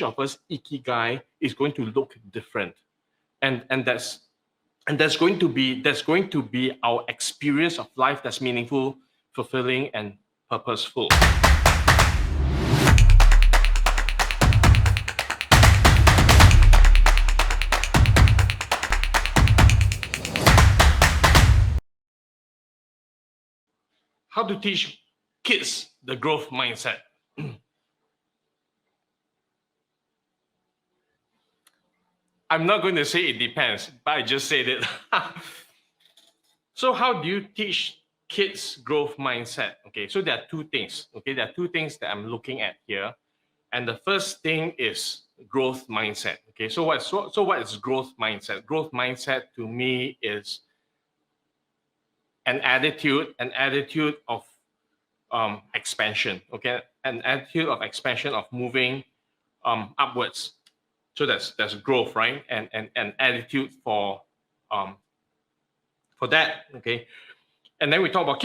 of us ikigai is going to look different, and that's going to be our experience of life that's meaningful, fulfilling, and purposeful. How to teach kids the growth mindset? I'm not going to say it depends, but I just said it. So how do you teach kids growth mindset? Okay, so there are two things. Okay, there are two things that I'm looking at here. And the first thing is growth mindset. Okay, so what is growth mindset? Growth mindset to me is an attitude of expansion. Okay, an attitude of expansion, of moving upwards. So that's growth, right? And an attitude for that. Okay, and then we talk about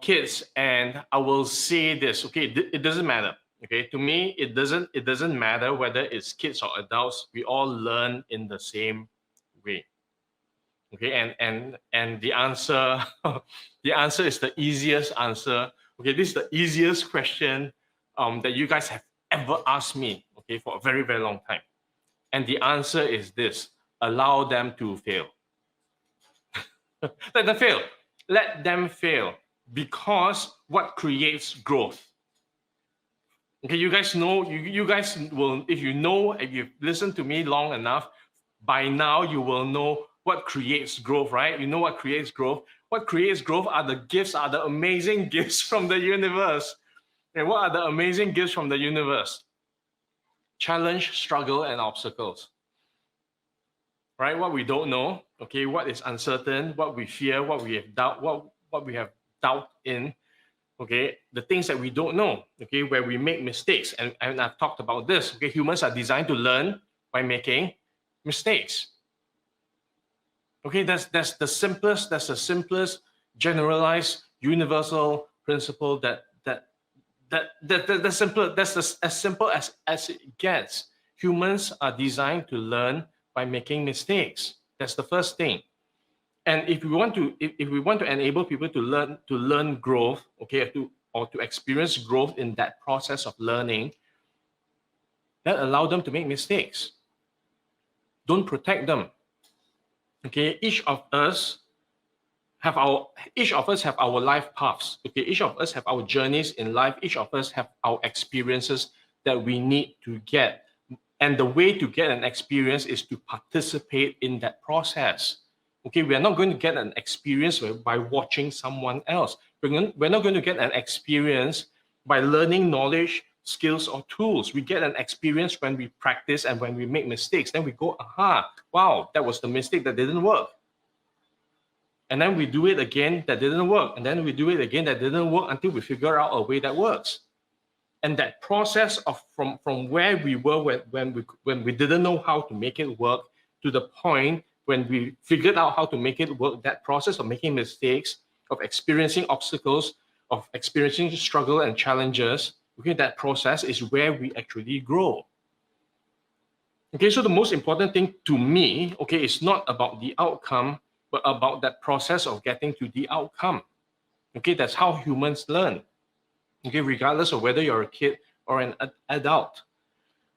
kids. And I will say this. Okay, it doesn't matter. Okay, to me, it doesn't matter whether it's kids or adults. We all learn in the same way. Okay, and the answer is the easiest answer. Okay, this is the easiest question that you guys have ever asked me. Okay, for a very, very long time, and the answer is this: allow them to fail. Let them fail, because what creates growth? Okay, you guys know, you guys will, if you've listened to me long enough, by now you will know what creates growth, right? You know what creates growth? What creates growth are the amazing gifts from the universe. And what are the amazing gifts from the universe? Challenge, struggle, and obstacles. Right? What we don't know, okay, what is uncertain, what we fear, what we have doubt in, okay, the things that we don't know, okay, where we make mistakes. And I've talked about this. Okay, humans are designed to learn by making mistakes. Okay, that's the simplest generalized universal principle that's as simple as it gets. Humans are designed to learn by making mistakes. That's the first thing. And if we want to enable people to learn growth, okay, to experience growth in that process of learning, then allow them to make mistakes. Don't protect them. Okay, each of us have our life paths. Okay, each of us have our journeys in life. Each of us have our experiences that we need to get. And the way to get an experience is to participate in that process. Okay, we are not going to get an experience by watching someone else. We're not going to get an experience by learning knowledge, skills, or tools. We get an experience when we practice and when we make mistakes. Then we go, aha, wow, that was the mistake that didn't work. And then we do it again, that didn't work. And then we do it again, that didn't work, until we figure out a way that works. And that process of from where we were when we didn't know how to make it work, to the point when we figured out how to make it work, that process of making mistakes, of experiencing obstacles, of experiencing struggle and challenges, okay, that process is where we actually grow. Okay, so the most important thing to me, okay, is not about the outcome, but about that process of getting to the outcome. Okay, that's how humans learn. Okay, regardless of whether you're a kid or an adult.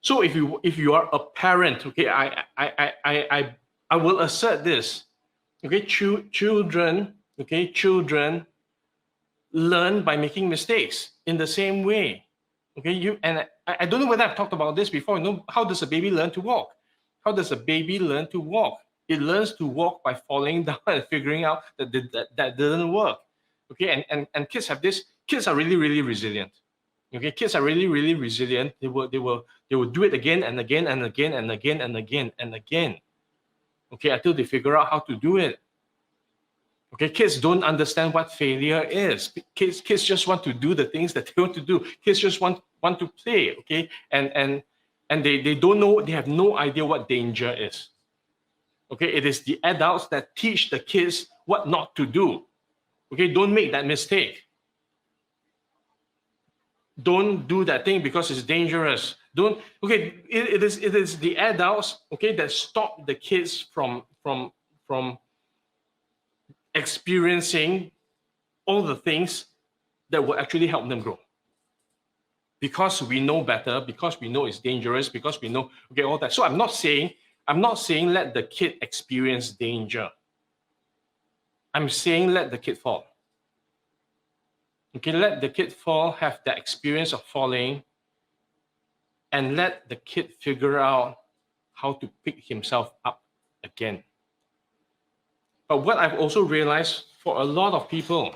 So if you are a parent, okay, I will assert this. Okay, children learn by making mistakes in the same way. Okay, I don't know whether I've talked about this before. You know, how does a baby learn to walk? How does a baby learn to walk? It learns to walk by falling down and figuring out that didn't work. Okay, and kids have this. Kids are really, really resilient. Okay, kids are really, really resilient. They will do it again and again and again and again and again and again. Okay, until they figure out how to do it. Okay, kids don't understand what failure is. Kids just want to do the things that they want to do. Kids just want to play. Okay, and they don't know. They have no idea what danger is. Okay, it is the adults that teach the kids what not to do. Okay, don't make that mistake. Don't do that thing because it's dangerous. Don't, okay, it is the adults, okay, that stop the kids from experiencing all the things that will actually help them grow. Because we know better, because we know it's dangerous, because we know, okay, all that. So I'm not saying let the kid experience danger. I'm saying let the kid fall. Okay, let the kid fall, have the experience of falling, and let the kid figure out how to pick himself up again. But what I've also realized for a lot of people,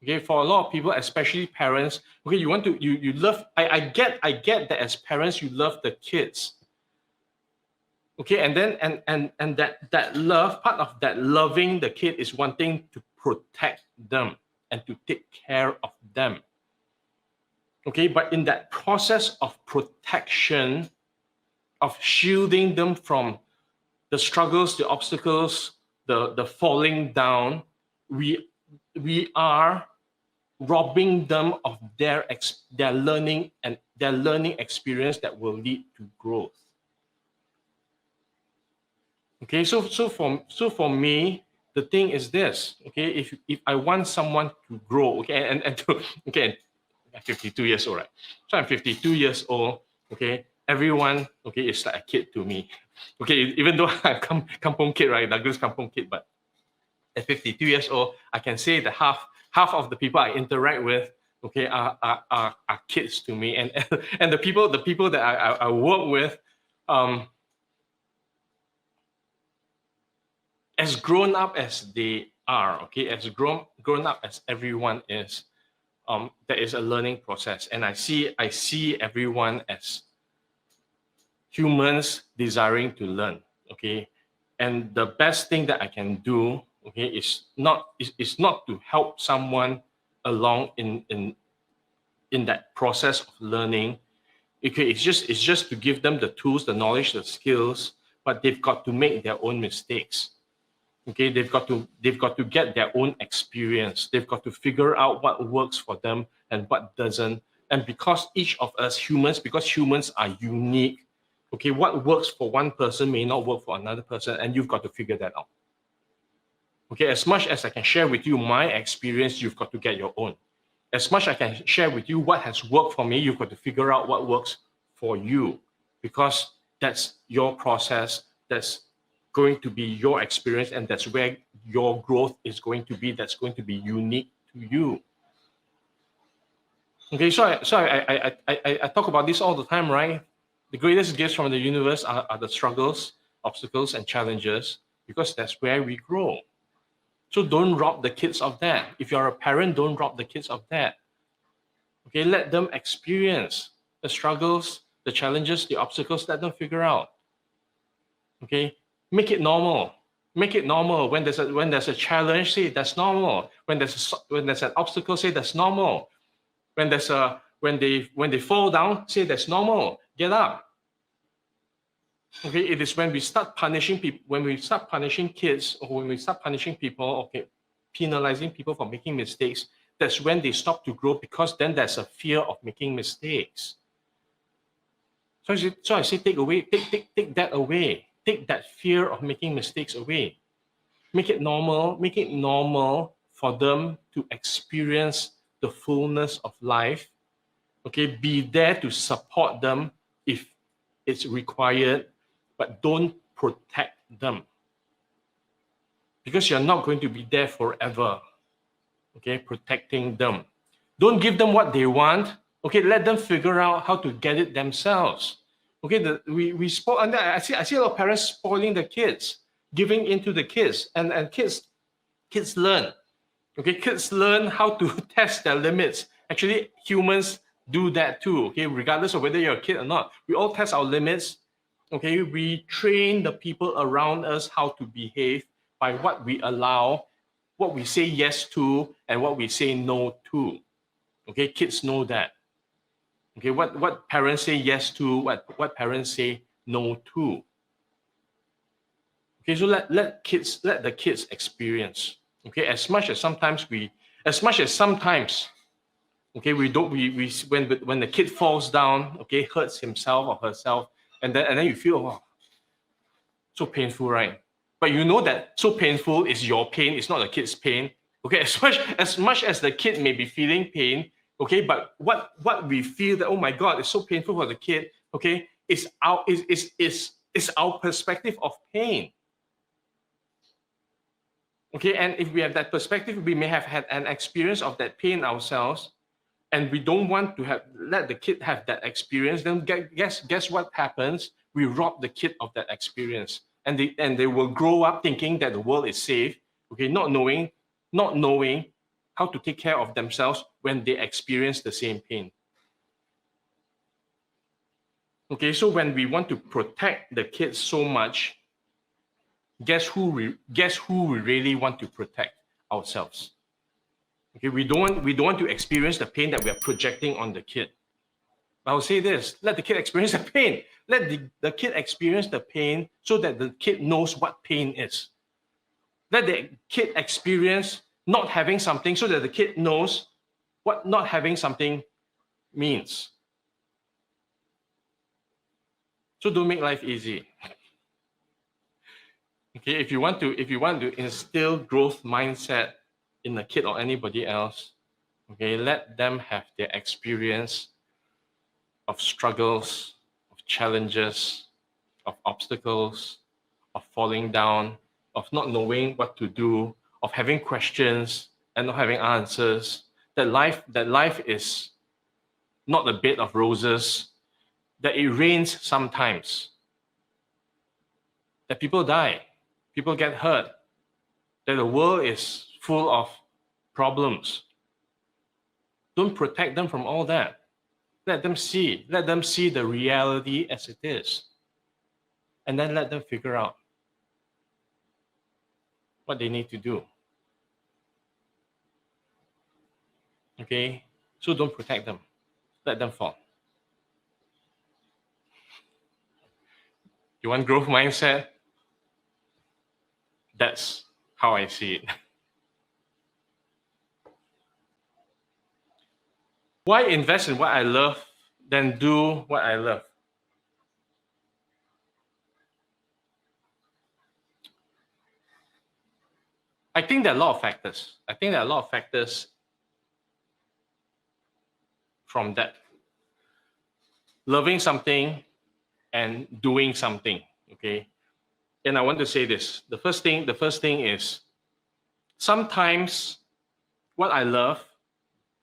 okay, for a lot of people, especially parents, okay, you want to, you love, I get that as parents, you love the kids. Okay, and then, and that love, part of that loving the kid is wanting to protect them and to take care of them. Okay, but in that process of protection, of shielding them from the struggles, the obstacles, the falling down, we are robbing them of their learning and their learning experience that will lead to growth. Okay, so for me, the thing is this. Okay, if I want someone to grow, okay, and to, okay, I'm 52 years old, right? So I'm 52 years old. Okay, everyone, okay, is like a kid to me. Okay, even though I'm kampungkid, right, Douglas kampungkid, but at 52 years old, I can say that half of the people I interact with, okay, are kids to me, and and the people that I work with, as grown up as they are, okay, as grown up as everyone is, there is a learning process, and I see everyone as humans desiring to learn, okay, and the best thing that I can do, okay, is not to help someone along in that process of learning. Okay, it's just to give them the tools, the knowledge, the skills, but they've got to make their own mistakes. Okay, they've got to get their own experience. They've got to figure out what works for them and what doesn't. And because each of us humans, because humans are unique, okay, what works for one person may not work for another person, and you've got to figure that out. Okay, as much as I can share with you my experience, you've got to get your own. As much as I can share with you what has worked for me, you've got to figure out what works for you, because that's your process, that's going to be your experience, and that's where your growth is going to be. That's going to be unique to you. Okay, so I talk about this all the time, right? The greatest gifts from the universe are the struggles, obstacles, and challenges, because that's where we grow. So don't rob the kids of that. If you're a parent, don't rob the kids of that. Okay, let them experience the struggles, the challenges, the obstacles, let them figure out. Okay, make it normal. Make it normal. When there's a challenge, say that's normal. When there's an obstacle, say that's normal. When they fall down, say that's normal. Get up. Okay, it is when we start punishing people, when we start punishing kids, or when we start punishing people, okay, penalizing people for making mistakes, that's when they stop to grow, because then there's a fear of making mistakes. So I say take that away. Take that fear of making mistakes away. Make it normal for them to experience the fullness of life. Okay, be there to support them if it's required, but don't protect them, because you're not going to be there forever. Okay, protecting them. Don't give them what they want. Okay, let them figure out how to get it themselves. Okay, we spoke, and I see a lot of parents spoiling the kids, giving into the kids, and kids learn. Okay, kids learn how to test their limits. Actually, humans do that too. Okay, regardless of whether you're a kid or not, we all test our limits. Okay, we train the people around us how to behave by what we allow, what we say yes to, and what we say no to. Okay, kids know that. Okay, what parents say yes to, what parents say no to. Okay, so let the kids experience. Okay, as much as sometimes Okay, when the kid falls down, okay, hurts himself or herself, and then you feel, oh, so painful, right? But you know that so painful is your pain, it's not the kid's pain. Okay, as much as the kid may be feeling pain, okay, but what we feel that, oh my God, it's so painful for the kid, okay, is our perspective of pain. Okay, and if we have that perspective, we may have had an experience of that pain ourselves, and we don't want to let the kid have that experience. Then guess what happens? We rob the kid of that experience, and they will grow up thinking that the world is safe. Okay, not knowing how to take care of themselves when they experience the same pain. Okay, so when we want to protect the kids so much, guess who we really want to protect? Ourselves. Okay, we don't want to experience the pain that we are projecting on the kid. I'll say this: let the kid experience the pain. Let the kid experience the pain so that the kid knows what pain is. Let the kid experience not having something so that the kid knows what not having something means. So don't make life easy. Okay, if you want to instill growth mindset in a kid or anybody else, okay, let them have their experience of struggles, of challenges, of obstacles, of falling down, of not knowing what to do, of having questions and not having answers. That life is not a bed of roses, that it rains sometimes, that people die, people get hurt, that the world is full of problems. Don't protect them from all that. Let them see the reality as it is. And then let them figure out what they need to do. Okay? So don't protect them. Let them fall. You want growth mindset? That's how I see it. Why invest in what I love than do what I love? I think there are a lot of factors. From that. Loving something and doing something, okay? And I want to say this. The first thing is sometimes what I love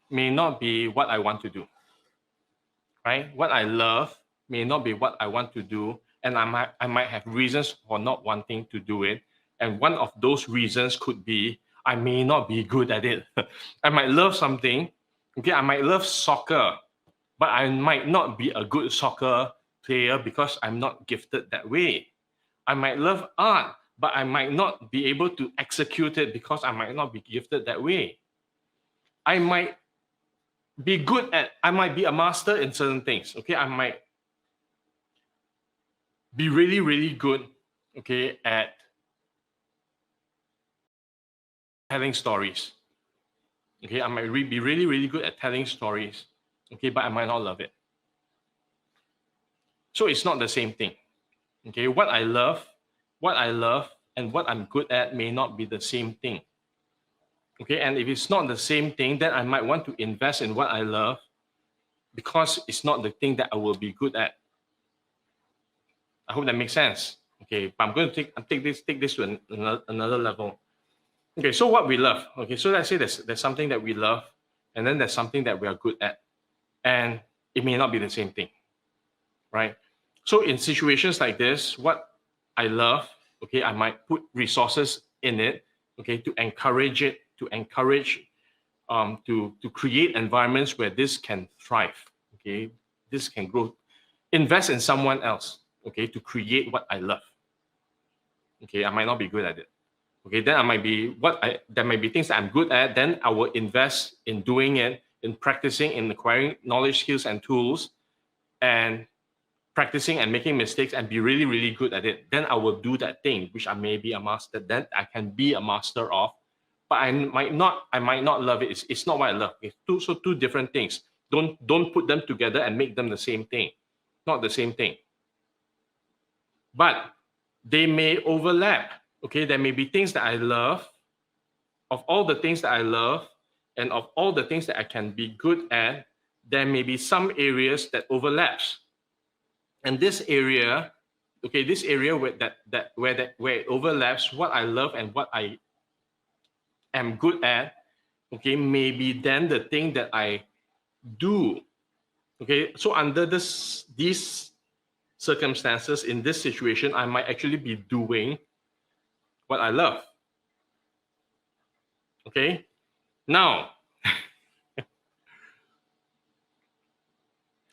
may not be what I want to do, right? What I love may not be what I want to do, and I might have reasons for not wanting to do it. And one of those reasons could be I may not be good at it. I might love something, okay? I might love soccer, but I might not be a good soccer player because I'm not gifted that way. I might love art, but I might not be able to execute it because I might not be gifted that way. I might be a master in certain things. Okay, I might be really, really good, okay, at telling stories. Okay, I might be really, really good at telling stories. Okay, but I might not love it. So it's not the same thing. Okay, what I love and what I'm good at may not be the same thing. Okay, and if it's not the same thing, then I might want to invest in what I love because it's not the thing that I will be good at. I hope that makes sense. Okay, but I'm going to take this to another level. Okay, so what we love. Okay, so let's say there's something that we love, and then there's something that we are good at, and it may not be the same thing, right? So in situations like this, what I love, okay, I might put resources in it, okay, to encourage it, to create environments where this can thrive, okay, this can grow. Invest in someone else, okay, to create what I love. Okay, I might not be good at it. Okay, then there might be things that I'm good at, then I will invest in doing it, in practicing, in acquiring knowledge, skills, and tools, and practicing and making mistakes and be really, really good at it. Then I will do that thing, which I may be a master, then I can be a master of, but I might not love it. It's not what I love. It's two different things. Don't put them together and make them the same thing. Not the same thing. But they may overlap. Okay, there may be things that I love. Of all the things that I love, and of all the things that I can be good at, there may be some areas that overlaps. And this area, okay, this area where it overlaps, what I love and what I am good at, okay, maybe then the thing that I do. Okay, so under these circumstances, in this situation, I might actually be doing what I love. Okay, now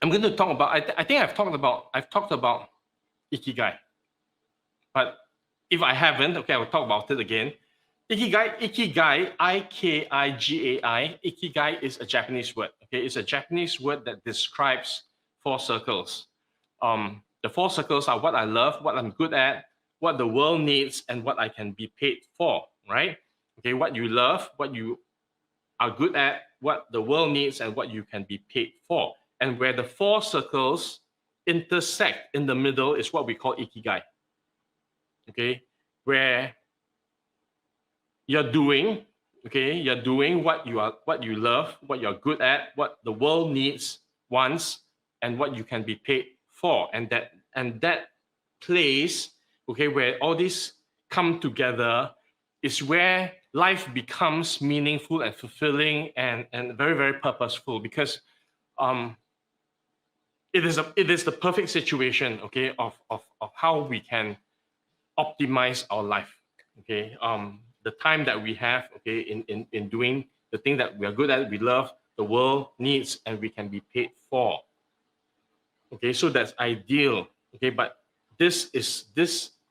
I'm going to talk about. I think I've talked about ikigai, but if I haven't, okay, I will talk about it again. Ikigai, I-K-I-G-A-I. Ikigai is a Japanese word. Okay, it's a Japanese word that describes 4 circles. The 4 circles are what I love, what I'm good at, what the world needs, and what I can be paid for. Right? Okay, what you love, what you are good at, what the world needs, and what you can be paid for. And where the 4 circles intersect in the middle is what we call ikigai. Okay, where you're doing what you love, what you're good at, what the world needs, wants, and what you can be paid for. And that place, okay, where all these come together is where life becomes meaningful and fulfilling and very, very purposeful, because it is the perfect situation, okay, of how we can optimize our life. Okay, the time that we have, okay, in doing the thing that we are good at, we love, the world needs, and we can be paid for. Okay, so that's ideal. Okay, but this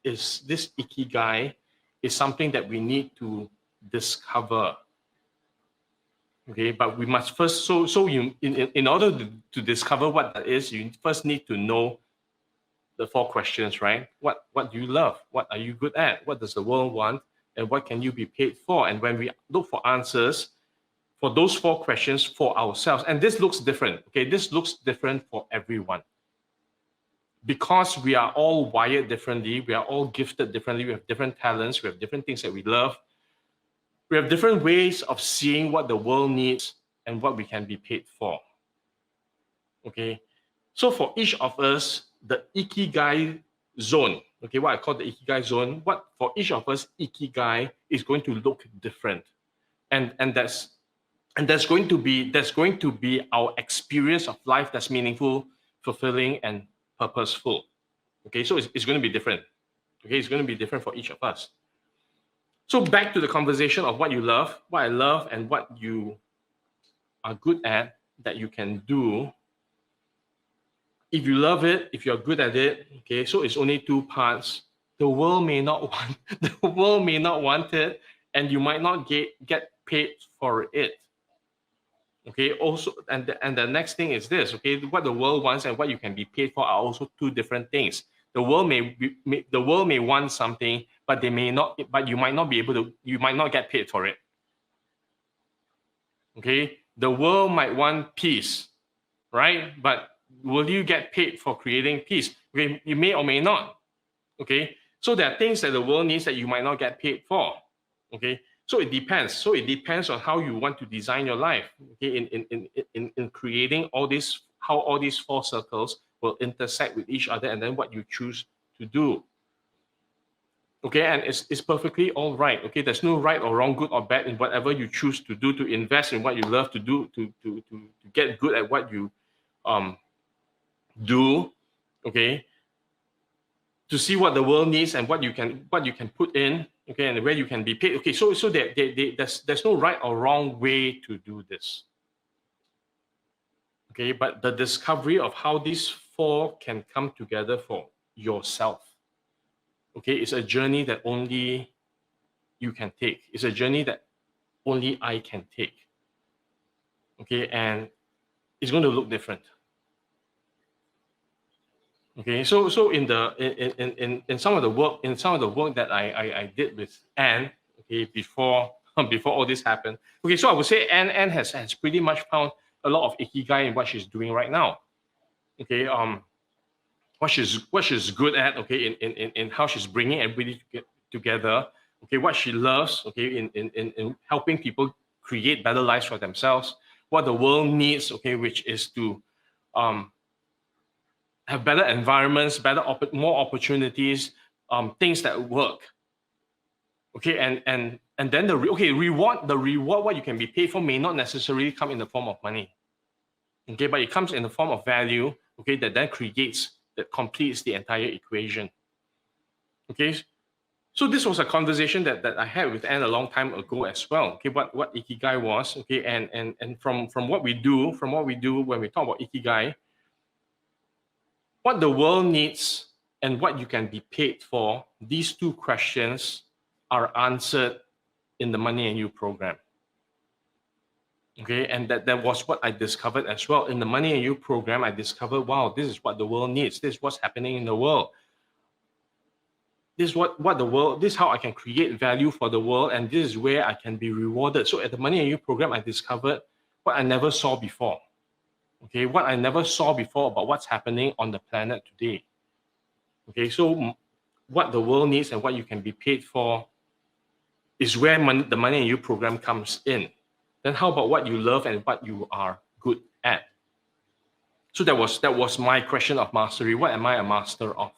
ikigai is something that we need to discover. Okay, but we must first, in order to discover what that is, you first need to know the 4 questions, right? What do you love? What are you good at? What does the world want? And what can you be paid for? And when we look for answers for those 4 questions for ourselves, and this looks different, okay? This looks different for everyone. Because we are all wired differently, we are all gifted differently, we have different talents, we have different things that we love. We have different ways of seeing what the world needs and what we can be paid for. Okay? So for each of us, the ikigai zone, okay, what I call the ikigai zone, what for each of us, ikigai is going to look different. And that's going to be our experience of life that's meaningful, fulfilling, and purposeful. Okay, so it's going to be different. Okay, it's going to be different for each of us. So back to the conversation of what you love, what I love, and what you are good at that you can do. If you love it, if you're good at it, okay, so it's only 2 parts. The world may not want it, and you might not get paid for it. Okay, also, and the next thing is this, okay, what the world wants and what you can be paid for are also 2 different things. The world may want something, but you might not be able to, you might not get paid for it. Okay, the world might want peace, right? But will you get paid for creating peace? Okay, you may or may not. Okay, so there are things that the world needs that you might not get paid for. Okay, so it depends. So it depends on how you want to design your life. Okay, in creating all this, how all these 4 circles will intersect with each other, and then what you choose to do. Okay, and it's perfectly all right. Okay, there's no right or wrong, good or bad in whatever you choose to do, to invest in what you love to do, to get good at what you do. Okay, to see what the world needs and what you can put in. Okay, and where you can be paid. Okay, so there's no right or wrong way to do this. Okay, but the discovery of how these 4 can come together for yourself, okay, it's a journey that only you can take. It's a journey that only I can take. Okay, and it's going to look different. Okay, so in some of the work that I did with Anne, okay, before before all this happened. Okay, so I would say Anne has pretty much found a lot of ikigai in what she's doing right now. Okay, what she's good at. Okay, in how she's bringing everybody together. Okay, what she loves. Okay, in helping people create better lives for themselves. What the world needs. Okay, which is to have better environments, more opportunities, things that work. Okay, and then the reward what you can be paid for may not necessarily come in the form of money. Okay, but it comes in the form of value. Okay, that then completes the entire equation. Okay, so this was a conversation that I had with Anne a long time ago as well. Okay, what ikigai was. Okay, and from what we do when we talk about ikigai, what the world needs and what you can be paid for, these two questions are answered in the Money and You program. Okay, and that was what I discovered as well. In the Money and You program, I discovered, wow, this is what the world needs. This is what's happening in the world. This is what the world, this is how I can create value for the world, and this is where I can be rewarded. So at the Money and You program, I discovered what I never saw before. Okay, what I never saw before about what's happening on the planet today. Okay, so what the world needs and what you can be paid for is where the Money and You program comes in. Then how about what you love and what you are good at? So that was my question of mastery. What am I a master of?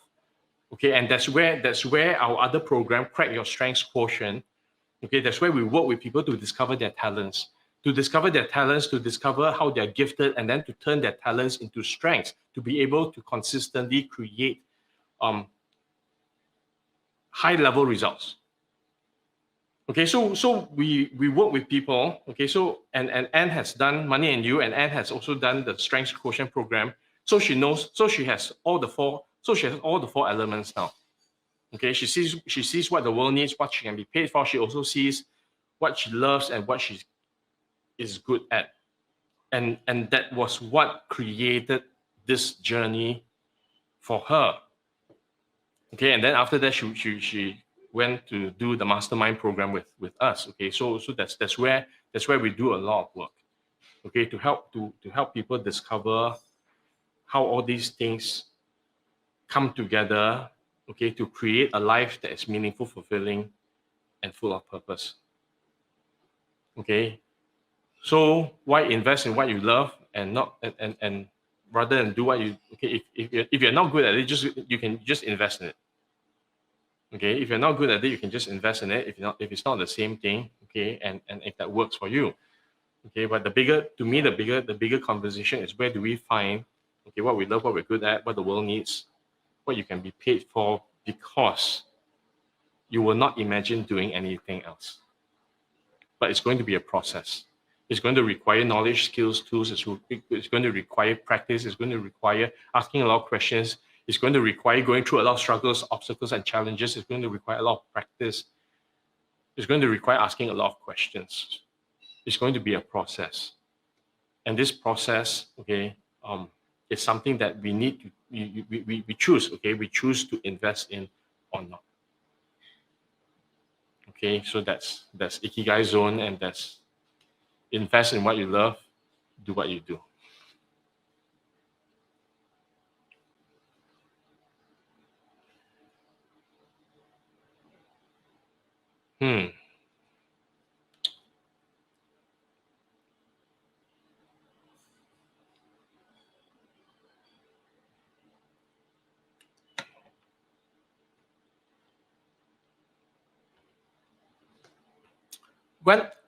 Okay, and that's where our other program, Crack Your Strengths Quotient. Okay, that's where we work with people to discover their talents, to discover how they're gifted, and then to turn their talents into strengths, to be able to consistently create high-level results. Okay, so we work with people. Okay, so and Anne has done Money and You, and Anne has also done the Strengths Quotient program. So she knows. So she has all the four elements now. Okay, she sees what the world needs, what she can be paid for. She also sees what she loves and what she is good at, and that was what created this journey for her. Okay, and then after that, she went to do the mastermind program with us. Okay, so that's where we do a lot of work. Okay, to help people discover how all these things come together. Okay, to create a life that is meaningful, fulfilling, and full of purpose. Okay, so why invest in what you love and not and rather than do what you if you're not good at it, you can just invest in it. Okay, if you're not good at it, you can just invest in it. If it's not the same thing, okay, and if that works for you, okay. But the bigger conversation is, where do we find, okay, what we love, what we're good at, what the world needs, what you can be paid for, because you will not imagine doing anything else. But it's going to be a process. It's going to require knowledge, skills, tools. It's going to require practice. It's going to require asking a lot of questions. It's going to require going through a lot of struggles, obstacles, and challenges. It's going to require a lot of practice. It's going to require asking a lot of questions. It's going to be a process. And this process, okay, is something that we need to, we choose, okay? We choose to invest in or not. Okay, so that's Ikigai Zone, and that's invest in what you love, do what you do.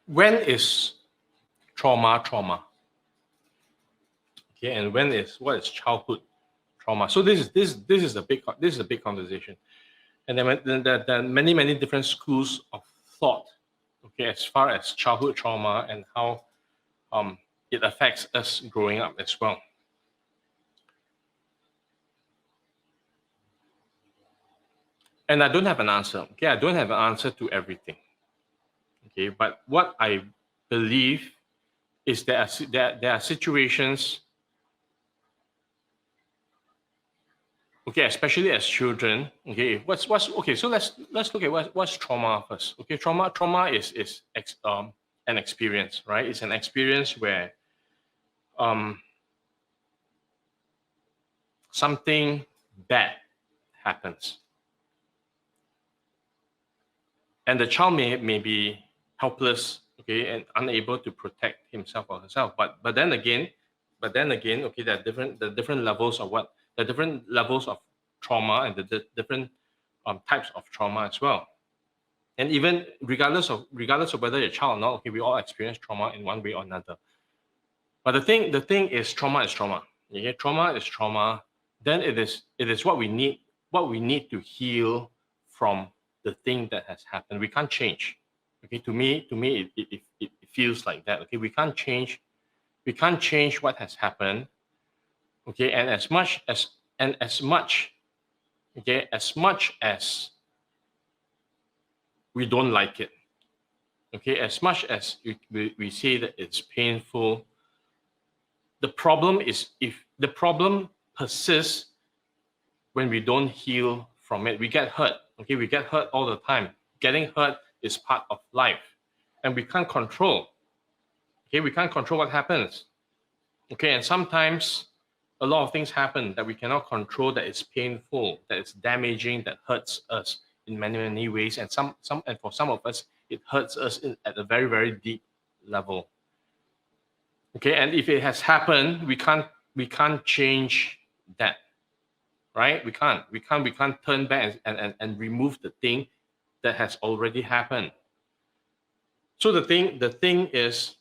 When is trauma? Okay, and what is childhood trauma? So this is a big conversation, and then there are many different schools of thought. Okay, as far as childhood trauma and how it affects us growing up as well. And I don't have an answer. Okay, I don't have an answer to everything. Okay, but what I believe is there are situations Okay, especially as children. Okay, what's okay? So let's look at what's trauma first. Okay, trauma is an experience, right? It's an experience where something bad happens, and the child may be helpless, okay, and unable to protect himself or herself. But then again, okay, there are different levels of the different levels of trauma and the different types of trauma as well. And even regardless of whether you're a child or not, okay, we all experience trauma in one way or another. But the thing is, trauma is trauma. Okay, trauma is trauma. Then it is what we need to heal from the thing that has happened. We can't change. Okay, to me, it feels like that. Okay, we can't change what has happened. Okay, and as much as we don't like it. Okay, as much as we say that it's painful, the problem is if the problem persists when we don't heal from it, we get hurt. Okay, we get hurt all the time. Getting hurt is part of life, and we can't control. Okay, we can't control what happens. Okay, and sometimes a lot of things happen that we cannot control, that is painful, that is damaging, that hurts us in many ways, and and for some of us, it hurts us at a very deep level. Okay, and if it has happened, we can't change that, right? We can't turn back and remove the thing that has already happened. So the thing is,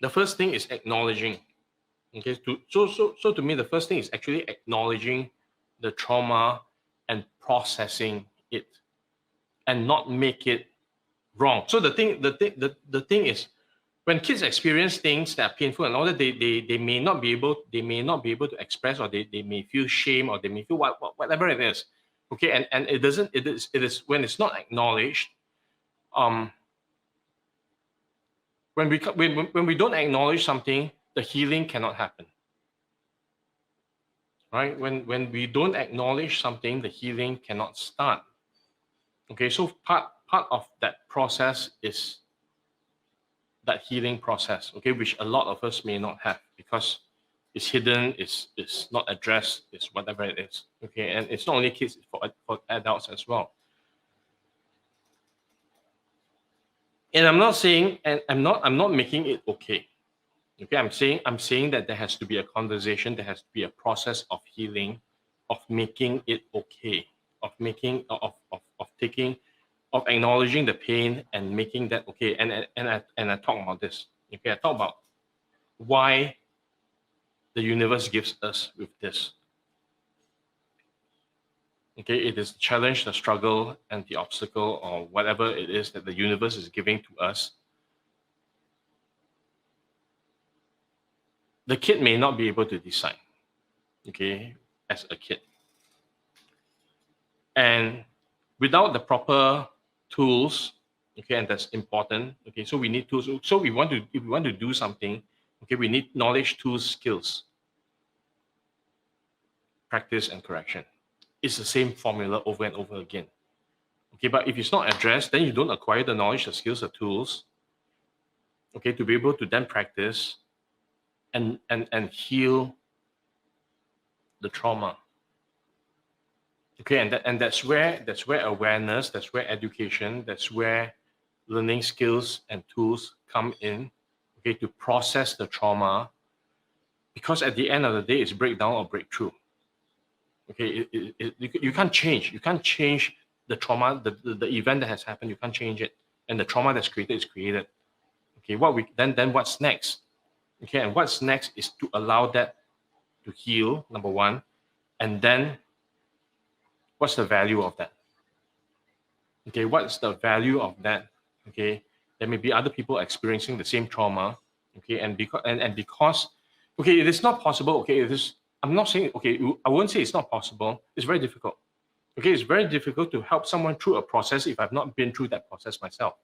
the first thing is acknowledging. Okay, so to me, the first thing is actually acknowledging the trauma and processing it, and not make it wrong. So the thing is, when kids experience things that are painful and all that, they may not be able to express, or they may feel shame, or they may feel whatever it is. Okay, and it is when it's not acknowledged, when we don't acknowledge something, the healing cannot happen. Right? When we don't acknowledge something, the healing cannot start. Okay, so part of that process is that healing process, okay, which a lot of us may not have because it's hidden, it's not addressed, it's whatever it is. Okay, and it's not only kids, it's for adults as well. And I'm not saying, and I'm not making it okay. Okay, I'm saying that there has to be a conversation, there has to be a process of healing, of making it okay, of acknowledging the pain and making that okay. And I talk about this. Okay, I talk about why the universe gives us with this. Okay, it is the challenge, the struggle, and the obstacle, or whatever it is that the universe is giving to us. The kid may not be able to decide, okay, as a kid. And without the proper tools, okay, and that's important, okay, so we need tools. So if we want to do something, okay, we need knowledge, tools, skills, practice, and correction. It's the same formula over and over again. Okay, but if it's not addressed, then you don't acquire the knowledge, the skills, the tools, okay, to be able to then practice and heal the trauma. Okay, and that's where awareness, that's where education, that's where learning skills and tools come in, okay, to process the trauma. Because at the end of the day, it's breakdown or breakthrough. Okay, you can't change the trauma, the event that has happened. You can't change it, and the trauma that's created is created. Okay, then what's next? Okay, and what's next is to allow that to heal, number one, and then what's the value of that? Okay, what's the value of that? Okay, there may be other people experiencing the same trauma. Okay, and because okay, it is not possible. Okay, I'm not saying, okay, I won't say it's not possible. It's very difficult. Okay, it's very difficult to help someone through a process if I've not been through that process myself.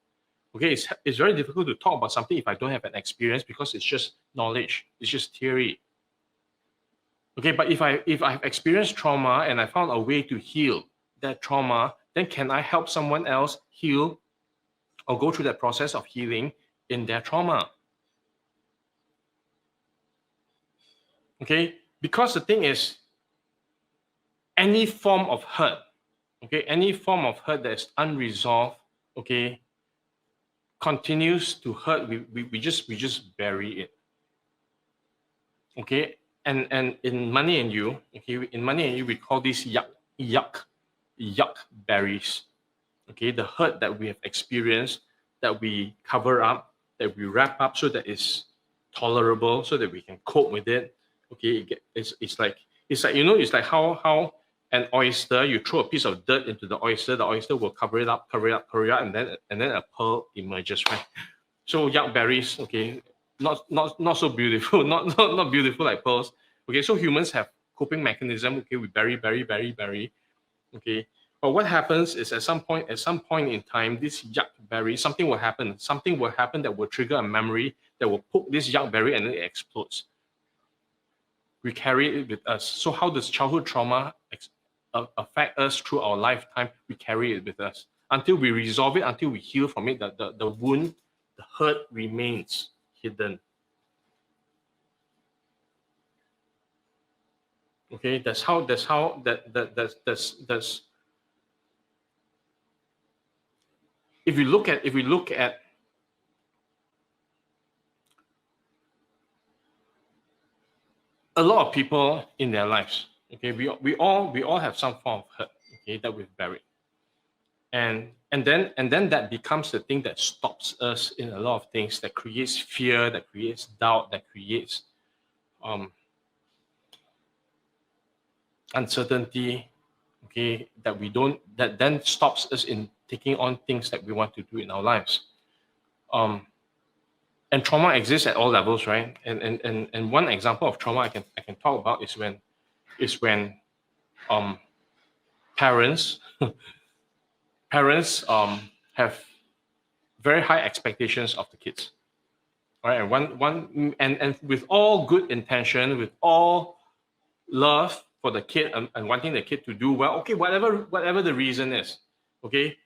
Okay, it's very difficult to talk about something if I don't have an experience because it's just knowledge, it's just theory. Okay, but if I've experienced trauma and I found a way to heal that trauma, then can I help someone else heal or go through that process of healing in their trauma? Okay, because the thing is, any form of hurt, okay, any form of hurt that is unresolved, okay, continues to hurt. We just bury it. Okay, and in Money and You, okay, in Money and You, we call these yuck berries. Okay, the hurt that we have experienced, that we cover up, that we wrap up so that it's tolerable, so that we can cope with it. Okay, it's like it's like how an oyster, you throw a piece of dirt into the oyster will cover it up, and then a pearl emerges, right? So yuck berries, okay, not so beautiful, not beautiful like pearls. Okay, so humans have coping mechanism. Okay, we bury. Okay, but what happens is at some point in time, this yuck berry, something will happen that will trigger a memory that will poke this yuck berry and then it explodes. We carry it with us. So how does childhood trauma affect us through our lifetime? We carry it with us until we resolve it, until we heal from it. The wound, the hurt remains hidden. Okay, that's if we look at a lot of people in their lives, okay, we all have some form of hurt, okay, that we've buried, and then that becomes the thing that stops us in a lot of things, that creates fear, that creates doubt, that creates uncertainty, okay, that then stops us in taking on things that we want to do in our lives. And trauma exists at all levels, right? And one example of trauma I can talk about is when parents have very high expectations of the kids. All right, and with all good intention, with all love for the kid and wanting the kid to do well, okay, whatever the reason is, okay,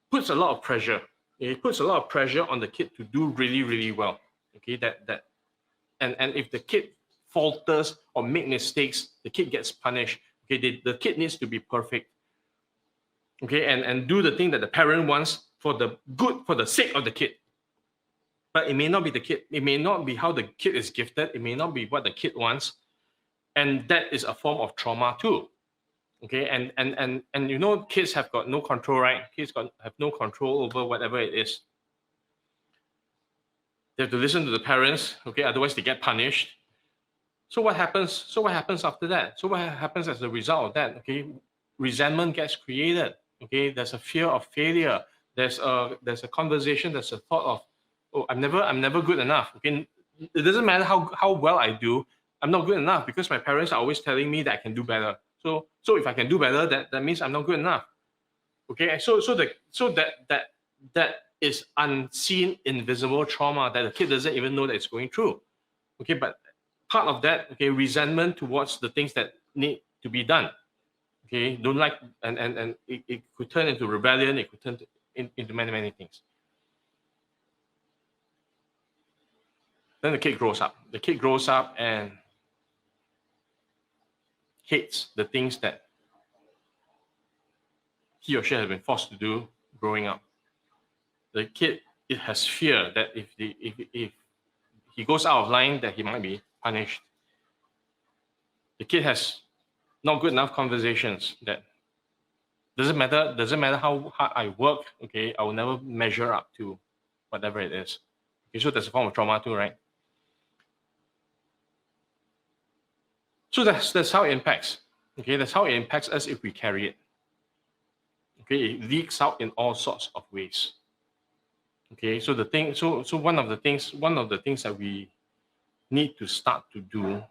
puts a lot of pressure. It puts a lot of pressure on the kid to do really, really well. Okay, and if the kid falters or make mistakes, the kid gets punished. Okay, the kid needs to be perfect. Okay, and do the thing that the parent wants for the sake of the kid. But it may not be the kid. It may not be how the kid is gifted. It may not be what the kid wants, and that is a form of trauma too. Okay, and you know, kids have got no control, right? Kids have no control over whatever it is. They have to listen to the parents, okay, otherwise they get punished. So what happens after that? So what happens as a result of that? Okay, resentment gets created. Okay, there's a fear of failure. There's a conversation, there's a thought of, oh, I'm never good enough. Okay, it doesn't matter how well I do, I'm not good enough because my parents are always telling me that I can do better. So if I can do better, that means I'm not good enough. Okay, so that is unseen, invisible trauma that the kid doesn't even know that it's going through. Okay, but part of that, okay, resentment towards the things that need to be done. Okay, don't like, and it could turn into rebellion. It could turn into many things. Then the kid grows up. The kid grows up and hates the things that he or she has been forced to do growing up. The kid, it has fear that if he goes out of line, that he might be punished. The kid has not good enough conversations. That doesn't matter how hard I work. Okay, I will never measure up to whatever it is. Okay, so that's a form of trauma too, right? So that's how it impacts. Okay, that's how it impacts us if we carry it. Okay, it leaks out in all sorts of ways. Okay, so one of the things that we need to start to do,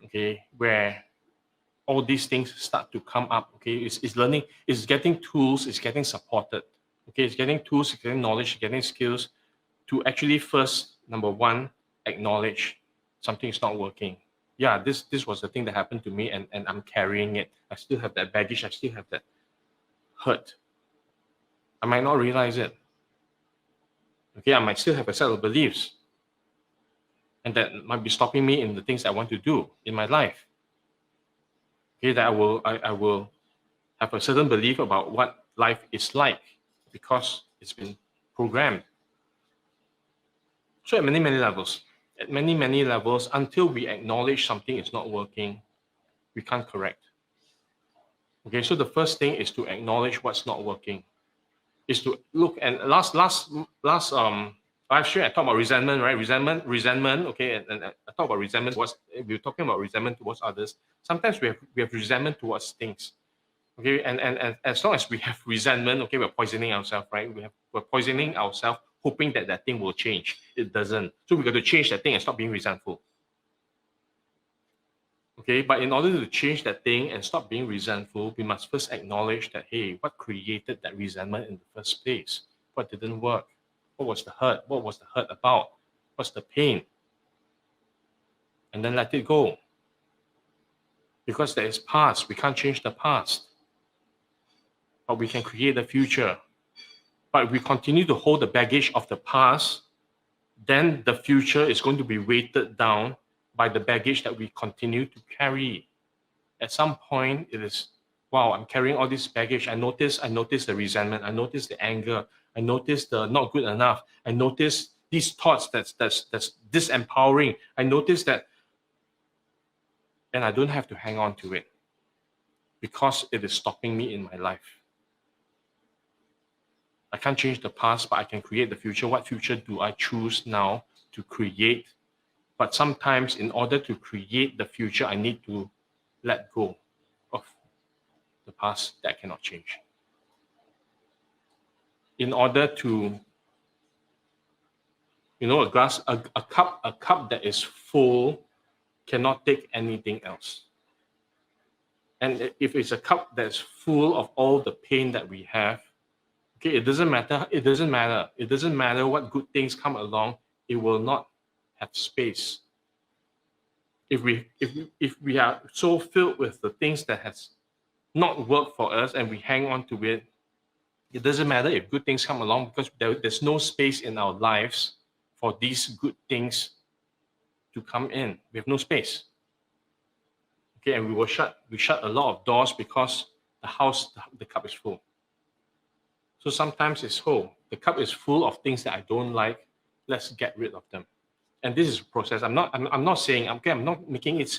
okay, where all these things start to come up, okay, is learning, is getting tools, is getting supported. Okay, it's getting tools, it's getting knowledge, getting skills to actually first, number one, acknowledge something is not working. yeah, this was the thing that happened to me, and I'm carrying it. I still have that baggage. I still have that hurt. I might not realize it. Okay, I might still have a set of beliefs, and that might be stopping me in the things I want to do in my life. Okay, that I will have a certain belief about what life is like because it's been programmed. So at many levels, until we acknowledge something is not working, we can't correct. Okay, so the first thing is to acknowledge what's not working. Is to look, and last live stream I talked about resentment, right? Resentment. Okay, and I talk about resentment. We were talking about resentment towards others. Sometimes we have resentment towards things. Okay, and as long as we have resentment, okay, we're poisoning ourselves, right? We're poisoning ourselves, hoping that that thing will change. It doesn't. So we got to change that thing and stop being resentful. Okay, but in order to change that thing and stop being resentful, we must first acknowledge that, hey, what created that resentment in the first place? What didn't work? What was the hurt? What was the hurt about? What's the pain? And then let it go. Because there is past. We can't change the past. But we can create the future. But if we continue to hold the baggage of the past, then the future is going to be weighted down by the baggage that we continue to carry. At some point, it is, wow, I'm carrying all this baggage. I notice the resentment. I notice the anger. I notice the not good enough. I notice these thoughts that's disempowering. I notice that, and I don't have to hang on to it because it is stopping me in my life. I can't change the past, but I can create the future. What future do I choose now to create? But sometimes in order to create the future, I need to let go of the past that I cannot change. In order to, a cup that is full cannot take anything else. And if it's a cup that's full of all the pain that we have, okay, it doesn't matter. It doesn't matter what good things come along. It will not have space. If we are so filled with the things that has not worked for us and we hang on to it, it doesn't matter if good things come along because there's no space in our lives for these good things to come in. We have no space. Okay, and we shut a lot of doors because the cup is full. So sometimes it's full. The cup is full of things that I don't like. Let's get rid of them. And this is a process. I'm not saying, okay, I'm not making it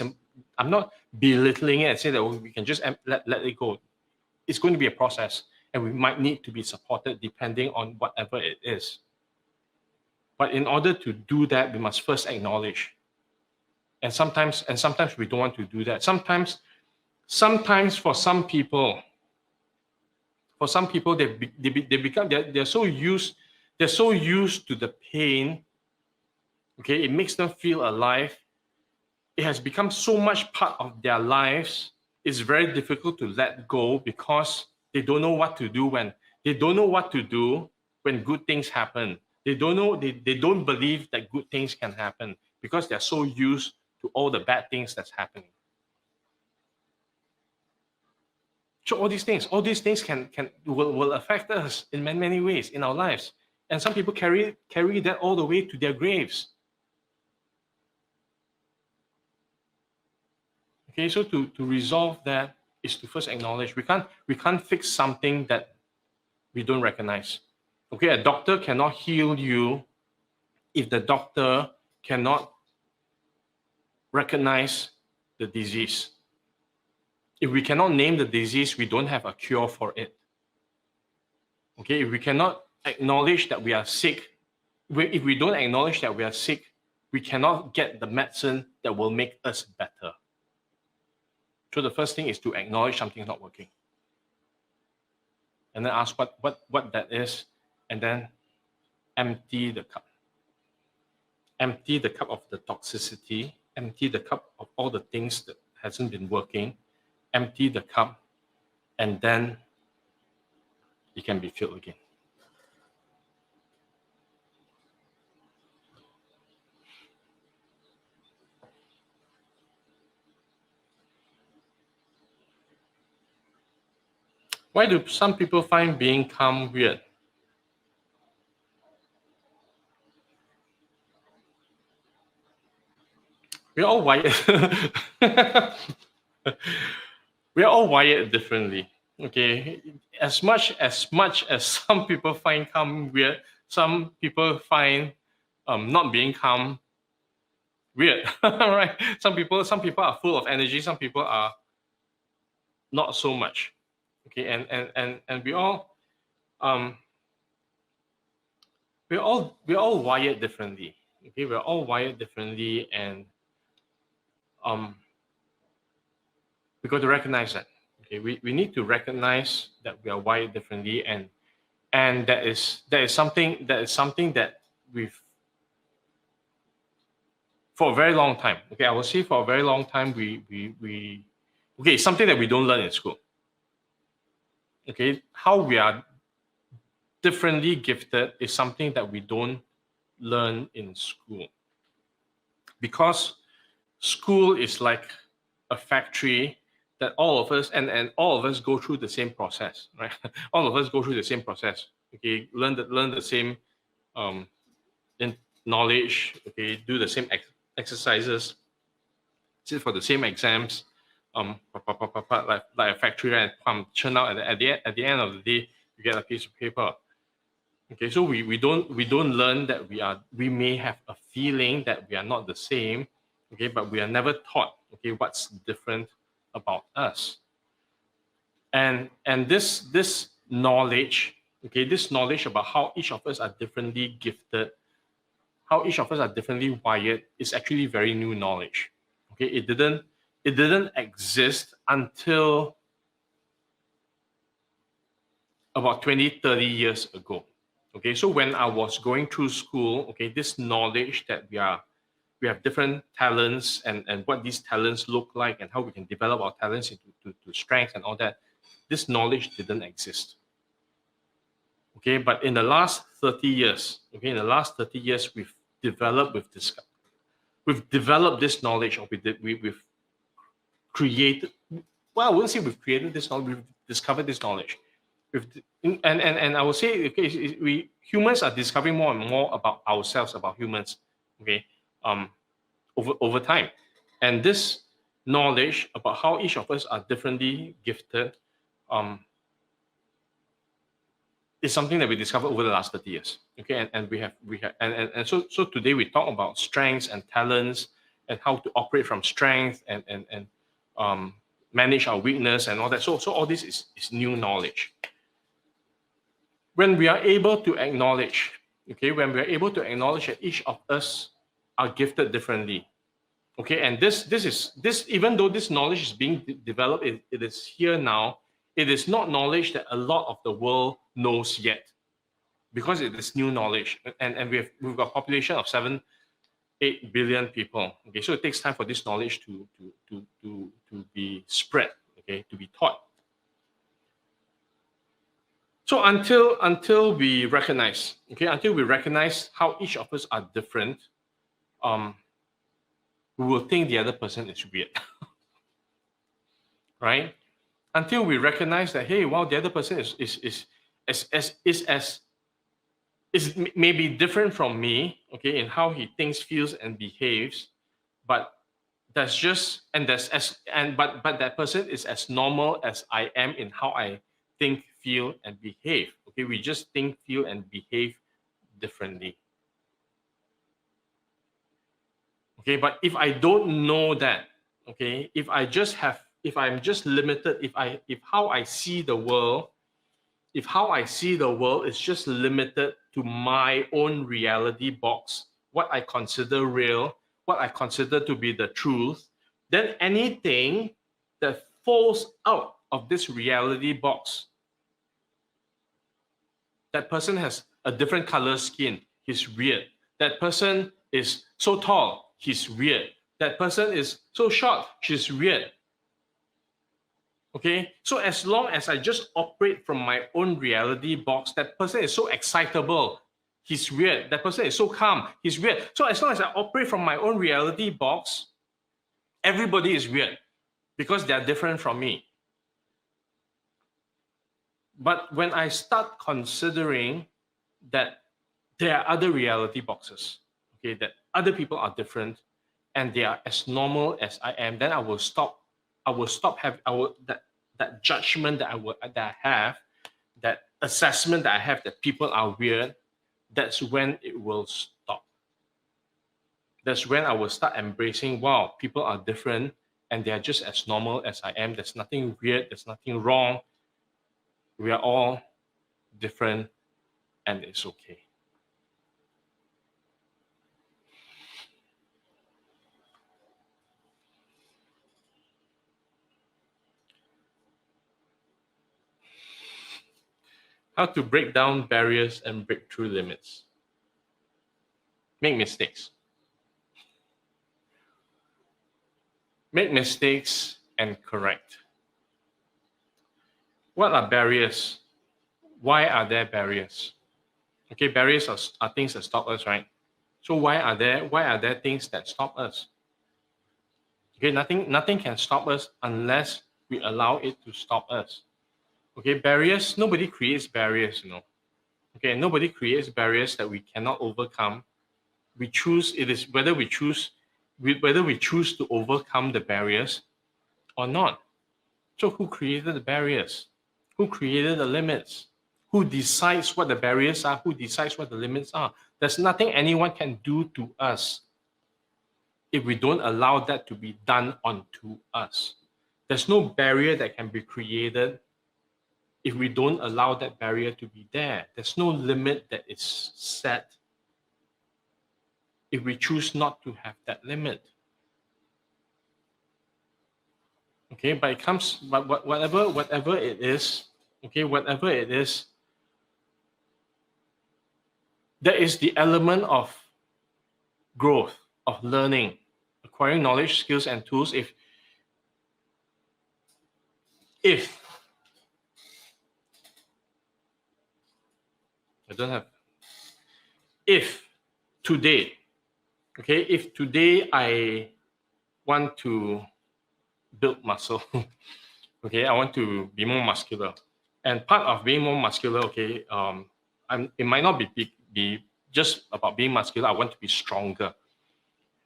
I'm not belittling it and saying that we can just let it go. It's going to be a process, and we might need to be supported depending on whatever it is. But in order to do that, we must first acknowledge. And sometimes we don't want to do that. Sometimes for some people, they're so used to the pain. Okay, it makes them feel alive. It has become so much part of their lives. It's very difficult to let go because they don't know what to do when good things happen. They don't believe that good things can happen because they're so used to all the bad things that's happening. So all these things will affect us in many ways in our lives. And some people carry that all the way to their graves. Okay, so to resolve that is to first acknowledge we can't fix something that we don't recognize. Okay, a doctor cannot heal you if the doctor cannot recognize the disease. If we cannot name the disease, we don't have a cure for it. Okay, if we cannot acknowledge that we are sick, if we don't acknowledge that we are sick, we cannot get the medicine that will make us better. So the first thing is to acknowledge something is not working. And then ask what that is, and then empty the cup. Empty the cup of the toxicity, empty the cup of all the things that hasn't been working, empty the cup, and then it can be filled again. Why do some people find being calm weird? We're all wired. We're all wired differently. Okay, as much as some people find calm weird, some people find not being calm weird. Right? Some people are full of energy. Some people are not so much. Okay, and um we're all wired differently. Okay, we're all wired differently, and um we got to recognize that. Okay, we need to recognize that we are wired differently, and that is something that we've for a very long time. Okay, I will say for a very long time we okay, it's something that we don't learn in school. Okay, how we are differently gifted is something that we don't learn in school, because school is like a factory that all of us and all of us go through the same process, right? All of us go through the same process. Okay, learn the same um in knowledge. Okay, do the same exercises, sit for the same exams, like a factory, and churn out at the end of the day you get a piece of paper. Okay, so we don't learn that we may have a feeling that we are not the same. Okay, but we are never taught, okay, what's different about us. And this knowledge, okay, this knowledge about how each of us are differently gifted, how each of us are differently wired, is actually very new knowledge. Okay, it didn't exist until about 20-30 years ago. Okay, so when I was going through school, okay, this knowledge that we have different talents, and what these talents look like, and how we can develop our talents into to strengths and all that, this knowledge didn't exist. Okay, but in the last 30 years, okay, in the last 30 years, we've developed this knowledge, or we've created, well, I wouldn't say we've created this knowledge, we've discovered this knowledge. And I would say, okay, we humans are discovering more and more about ourselves, about humans, okay, over time. And this knowledge about how each of us are differently gifted is something that we discovered over the last 30 years. Okay, and we have and so today we talk about strengths and talents, and how to operate from strength, and manage our weakness and all that. So all this is new knowledge. When we are able to acknowledge, okay, when we are able to acknowledge that each of us are gifted differently, okay, and this even though this knowledge is being developed, it is here now. It is not knowledge that a lot of the world knows yet, because it is new knowledge, and we've got a population of 7-8 billion people. Okay, so it takes time for this knowledge to be spread, okay, to be taught. So until we recognize, okay, until we recognize how each of us are different, we will think the other person is weird, right? Until we recognize that, hey, wow, the other person is maybe different from me, okay, in how he thinks, feels, and behaves, but that's just and that's as and but that person is as normal as I am in how I think, feel, and behave. Okay, we just think, feel, and behave differently. Okay, but if I don't know that, okay, if I'm just limited, if how I see the world, is just limited to my own reality box, what I consider real, what I consider to be the truth, then anything that falls out of this reality box, that person has a different color skin, he's weird. That person is so tall, he's weird. That person is so short, she's weird. Okay, so as long as I just operate from my own reality box, that person is so excitable, he's weird. That person is so calm, he's weird. So as long as I operate from my own reality box, everybody is weird, because they're different from me. But when I start considering that there are other reality boxes, okay, that other people are different and they are as normal as I am, then I will stop having that judgment that I have, that assessment that I have that people are weird. That's when it will stop. That's when I will start embracing, wow, people are different and they are just as normal as I am. There's nothing weird, there's nothing wrong. We are all different and it's okay. How to break down barriers and break through limits. Make mistakes. Make mistakes and correct. What are barriers? Why are there barriers? Okay, barriers are things that stop us, right? So why are there things that stop us? Okay, nothing can stop us unless we allow it to stop us. Okay, barriers, nobody creates barriers, you know. Okay, nobody creates barriers that we cannot overcome. We choose, it is whether we choose to overcome the barriers or not. So who created the barriers? Who created the limits? Who decides what the barriers are? Who decides what the limits are? There's nothing anyone can do to us if we don't allow that to be done onto us. There's no barrier that can be created if we don't allow that barrier to be there. There's no limit that is set if we choose not to have that limit. Okay, but it comes, but whatever it is, okay, whatever it is, there is the element of growth, of learning, acquiring knowledge, skills, and tools. If I don't have, if today, okay, if today I want to build muscle, okay, I want to be more muscular, and part of being more muscular, okay, it might not be just about being muscular. I want to be stronger,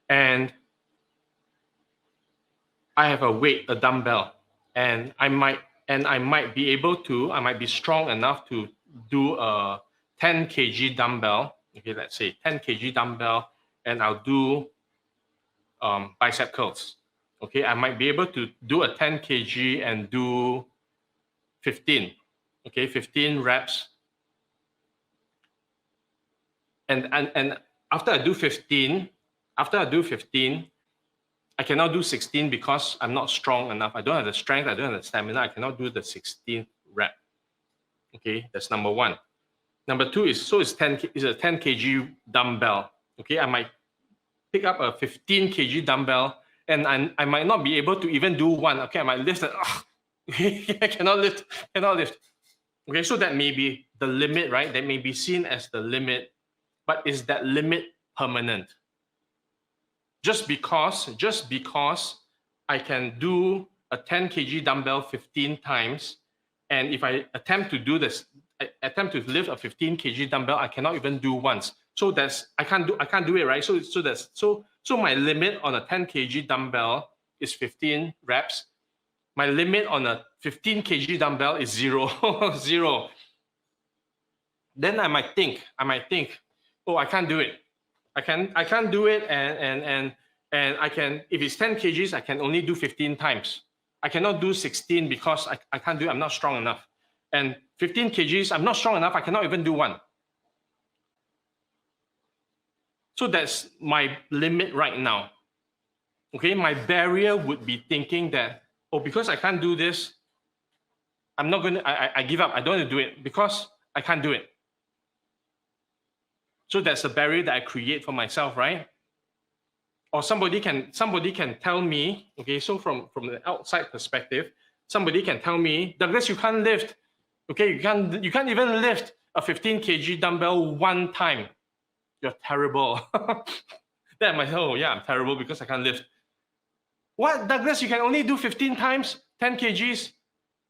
and I have a weight, a dumbbell, and I might be strong enough to do a 10 kg dumbbell. Okay, let's say 10 kg dumbbell, and I'll do bicep curls. Okay, I might be able to do a 10 kg and do 15. Okay, 15 reps. And after I do 15, I cannot do 16 because I'm not strong enough. I don't have the strength, I don't have the stamina. I cannot do the 16th rep. Okay, that's number one. Number two is, so it's a 10 kg dumbbell. Okay, I might pick up a 15 kg dumbbell and I might not be able to even do one. Okay, I might lift it. I cannot lift. Okay, so that may be the limit, right? That may be seen as the limit, but is that limit permanent? Just because I can do a 10 kg dumbbell 15 times, and if I attempt to lift a 15 kg dumbbell, I cannot even do once. So I can't do it, right? So my limit on a 10 kg dumbbell is 15 reps. My limit on a 15 kg dumbbell is zero. Zero. Then I might think, oh, I can't do it. I can't do it, and I can, if it's 10 kgs, I can only do 15 times. I cannot do 16 because I can't do it. I'm not strong enough. And 15 kgs, I'm not strong enough. I cannot even do one. So that's my limit right now. Okay, my barrier would be thinking that, oh, because I can't do this, I'm not going to, I give up. I don't want to do it because I can't do it. So that's a barrier that I create for myself, right? Or somebody can tell me, okay, so from the outside perspective, somebody can tell me, Douglas, you can't lift. Okay, you can't even lift a 15 kg dumbbell one time. You're terrible. Then I might say, oh yeah, I'm terrible because I can't lift. What, Douglas, you can only do 15 times, 10 kgs?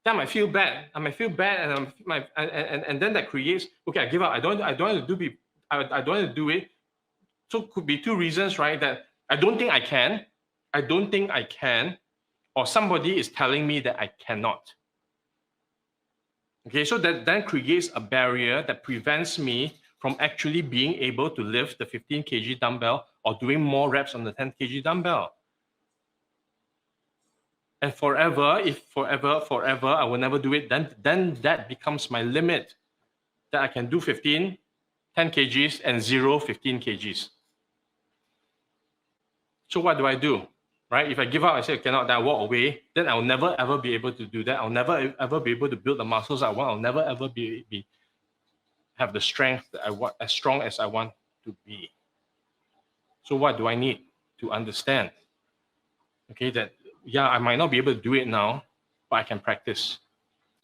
then I might feel bad. I might feel bad, and then that creates, okay, I give up. I don't want to do I don't want to do it. So it could be two reasons, right? That I don't think I can. I don't think I can, or somebody is telling me that I cannot. Okay, so that then creates a barrier that prevents me from actually being able to lift the 15 kg dumbbell or doing more reps on the 10 kg dumbbell. And forever, if forever, I will never do it, then that becomes my limit, that I can do 15, 10 kgs and 0, 15 kgs. So what do? Right? If I give up, I say I cannot, then I walk away, then I'll never ever be able to do that. I'll never ever be able to build the muscles I want. I'll never ever have the strength that I want, as strong as I want to be. So what do I need to understand? Okay, that yeah, I might not be able to do it now, but I can practice.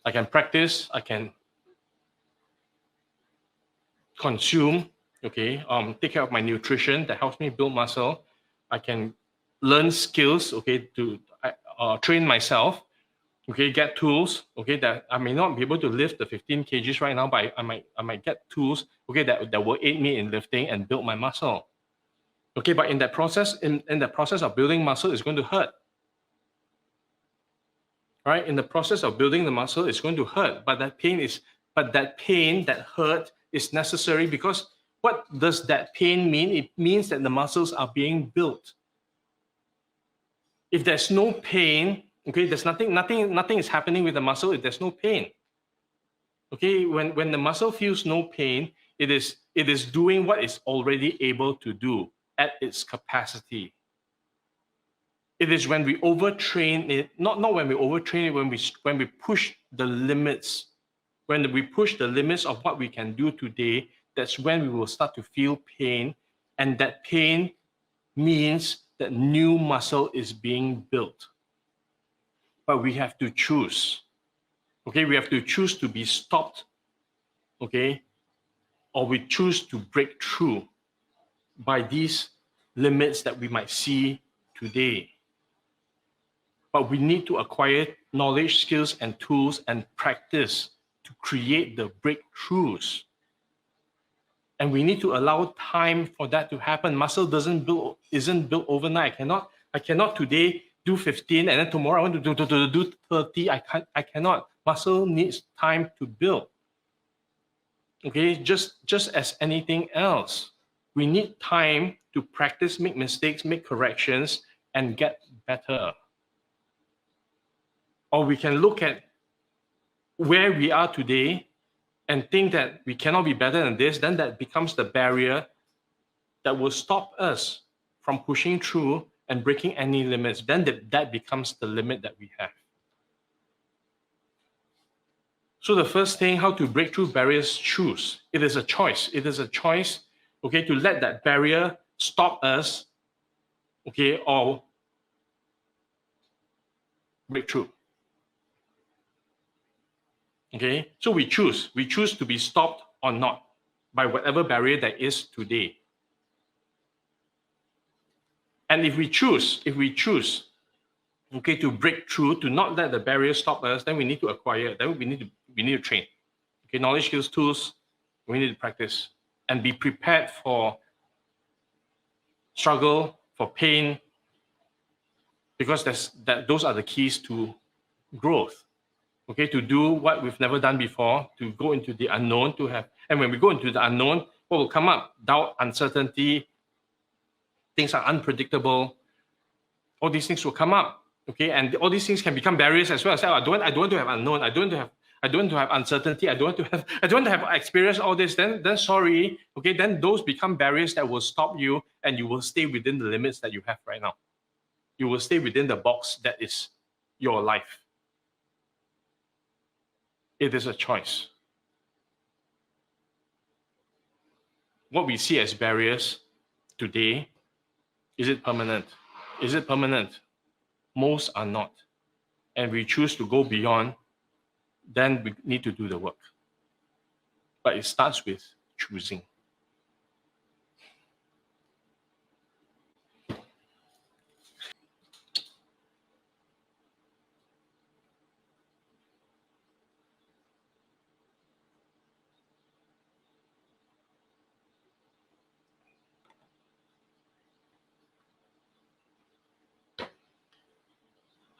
I can practice, I can consume, okay, take care of my nutrition that helps me build muscle. I can learn skills, okay, to train myself, okay, get tools, okay, that I may not be able to lift the 15 kgs right now, but I might get tools, okay, that will aid me in lifting and build my muscle. Okay, but in that process, in the process of building muscle, it's going to hurt. Right? In the process of building the muscle, it's going to hurt, but that pain, that hurt is necessary, because what does that pain mean? It means that the muscles are being built. If there's no pain, okay, there's nothing is happening with the muscle if there's no pain. Okay, when the muscle feels no pain, it is doing what it's already able to do at its capacity. It is when we overtrain it, not when we overtrain it, when we push the limits, when we push the limits of what we can do today, that's when we will start to feel pain, and that pain means that new muscle is being built. But we have to choose. Okay, we have to choose to be stopped, okay, or we choose to break through by these limits that we might see today. But we need to acquire knowledge, skills, and tools and practice to create the breakthroughs. And we need to allow time for that to happen. Muscle isn't built overnight. I cannot today do 15 and then tomorrow I want to do 30. I cannot. Muscle needs time to build. Okay, just as anything else. We need time to practice, make mistakes, make corrections, and get better. Or we can look at where we are today and think that we cannot be better than this, then that becomes the barrier that will stop us from pushing through and breaking any limits. Then that becomes the limit that we have. So the first thing, how to break through barriers, choose. It is a choice. It is a choice, okay, to let that barrier stop us, okay, or break through. Okay, so we choose to be stopped or not by whatever barrier there is today. And if we choose, okay, to break through, to not let the barrier stop us, then we need to acquire, then we need to train. Okay, knowledge, skills, tools, we need to practice and be prepared for struggle, for pain, because those are the keys to growth. Okay, to do what we've never done before, to go into the unknown, and when we go into the unknown, what will come up? Doubt, uncertainty, things are unpredictable. All these things will come up. Okay, and all these things can become barriers as well. So I don't want to have unknown. I don't want to have uncertainty. I don't want to have experience all this. Then sorry. Okay, then those become barriers that will stop you, and you will stay within the limits that you have right now. You will stay within the box that is your life. It is a choice. What we see as barriers today, is it permanent? Is it permanent? Most are not. And we choose to go beyond, then we need to do the work. But it starts with choosing.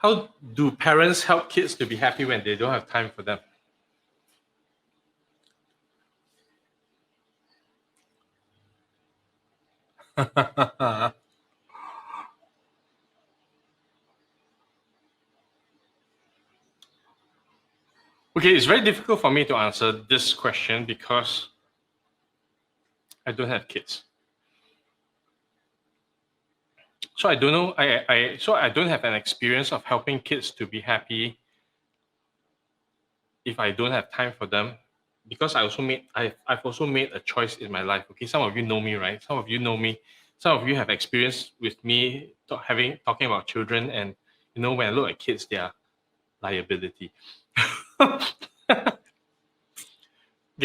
How do parents help kids to be happy when they don't have time for them? Okay, it's very difficult for me to answer this question because I don't have kids. So I don't know. So I don't have an experience of helping kids to be happy if I don't have time for them, because I've also made a choice in my life. Okay, some of you know me, right? Some of you know me. Some of you have experience with me talking about children, and when I look at kids, they are liability. Okay,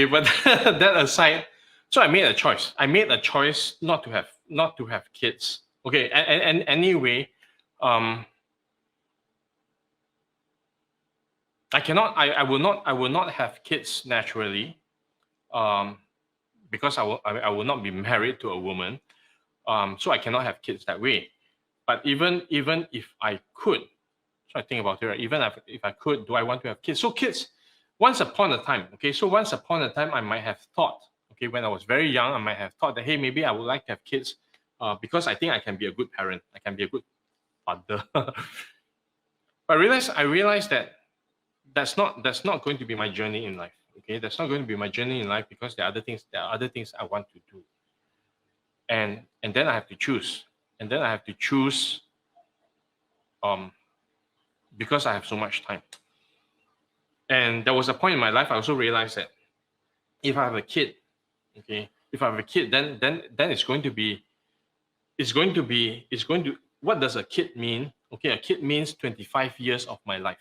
but that aside, so I made a choice. I made a choice not to have kids. Okay, and anyway, I will not have kids naturally, because I will not be married to a woman, so I cannot have kids that way. But even if I could, so I think about it, right? Even if I could, do I want to have kids? So kids, once upon a time, okay, so once upon a time I might have thought, okay, when I was very young, I might have thought that, hey, maybe I would like to have kids, because I think I can be a good parent, I can be a good father. But I realized that that's not going to be my journey in life. Okay, that's not going to be my journey in life, because there are other things I want to do, and then I have to choose, and then I have to choose, because I have so much time. And there was a point in my life I also realized that if I have a kid, okay, if I have a kid, then it's going to what does a kid mean? Okay, a kid means 25 years of my life.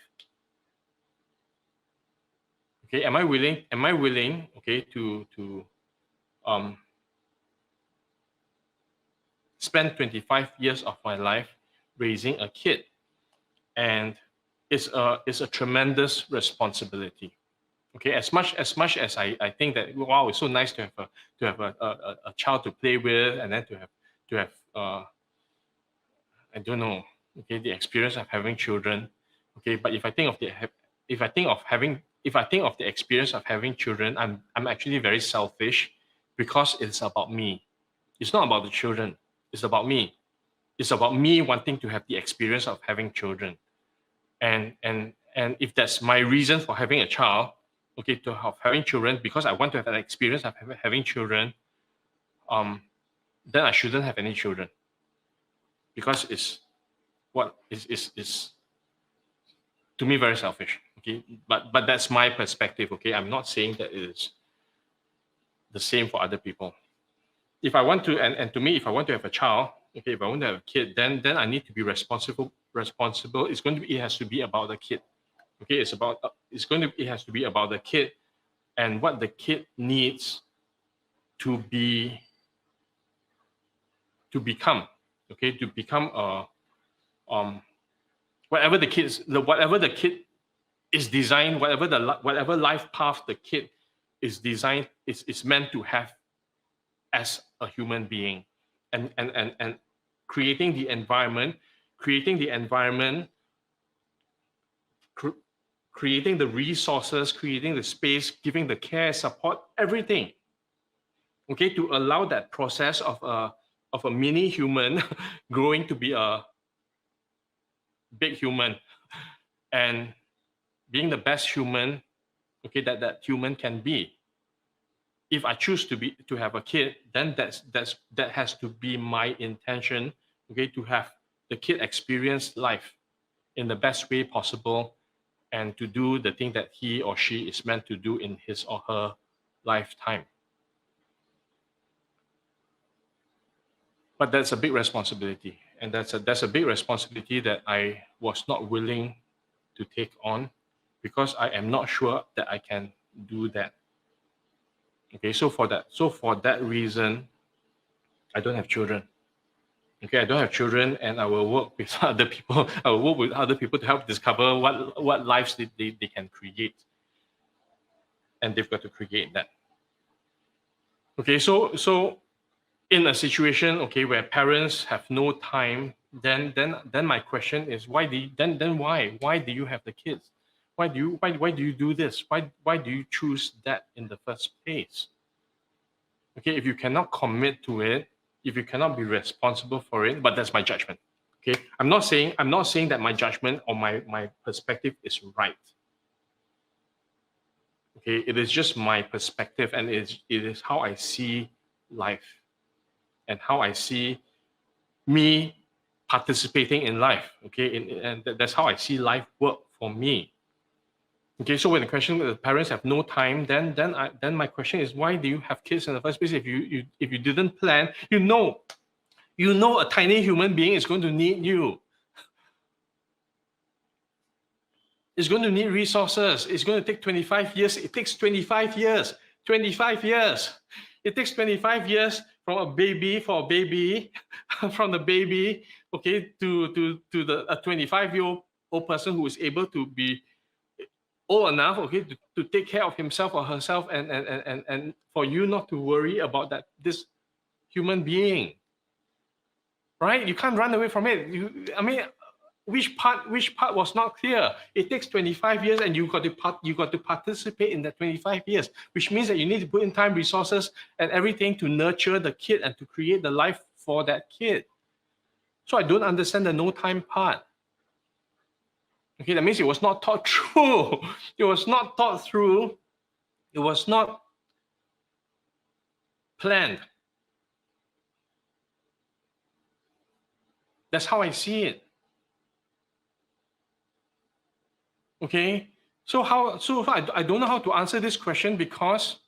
Okay, am I willing, okay, to spend 25 years of my life raising a kid? And it's a tremendous responsibility. Okay, as much as I think that, wow, it's so nice to have a child to play with, and then to have I don't know, okay, the experience of having children. Okay, but if I think of the experience of having children, I'm actually very selfish, because it's about me. It's not about the children. It's about me. It's about me wanting to have the experience of having children. And if that's my reason for having a child, okay, to have having children, because I want to have an experience of having children, then I shouldn't have any children, because it's what is to me very selfish. Okay, but that's my perspective. Okay, I'm not saying that it is the same for other people. If I want to, and to me, if I want to have a child, okay, if I want to have a kid, then I need to be responsible. It has to be about the kid. Okay, it has to be about the kid, and what the kid needs to become. Okay, to become a whatever the kid is designed, whatever life path the kid is designed is meant to have as a human being, and creating the environment, creating the resources, creating the space, giving the care, support, everything, okay, to allow that process of a mini human growing to be a big human, and being the best human, okay, that human can be. If I choose to have a kid, then that has to be my intention, okay, to have the kid experience life in the best way possible, and to do the thing that he or she is meant to do in his or her lifetime. But that's a big responsibility, and that's a big responsibility that I was not willing to take on, because I am not sure that I can do that. Okay, so for that reason, I don't have children. Okay, I don't have children, and I will work with other people. I will work with other people to help discover what lives they can create, and they've got to create that. Okay, so in a situation, okay, where parents have no time then my question is, why do you, then why do you have the kids? Why do you do this? Why do you choose that in the first place? Okay, if you cannot commit to it, if you cannot be responsible for it, but that's my judgment. Okay, I'm not saying that my judgment or my perspective is right. Okay, it is just my perspective, and it is how I see life and how I see me participating in life. Okay, and that's how I see life work for me. Okay, so when the question the parents have no time, then my question is, why do you have kids in the first place? If you didn't plan, you know a tiny human being is going to need you. It's going to need resources. It's going to take 25 years. It takes 25 years. 25 years. It takes 25 years from a baby, from the baby, okay, to a 25-year-old person who is able to be old enough, okay, to take care of himself or herself, and for you not to worry about this human being, right? You can't run away from it. Which part was not clear? It takes 25 years, and you got to participate in that 25 years, which means that you need to put in time, resources, and everything to nurture the kid and to create the life for that kid. So I don't understand the no time part. Okay, that means it was not thought through. It was not thought through. It was not planned. That's how I see it. Okay, so I don't know how to answer this question, because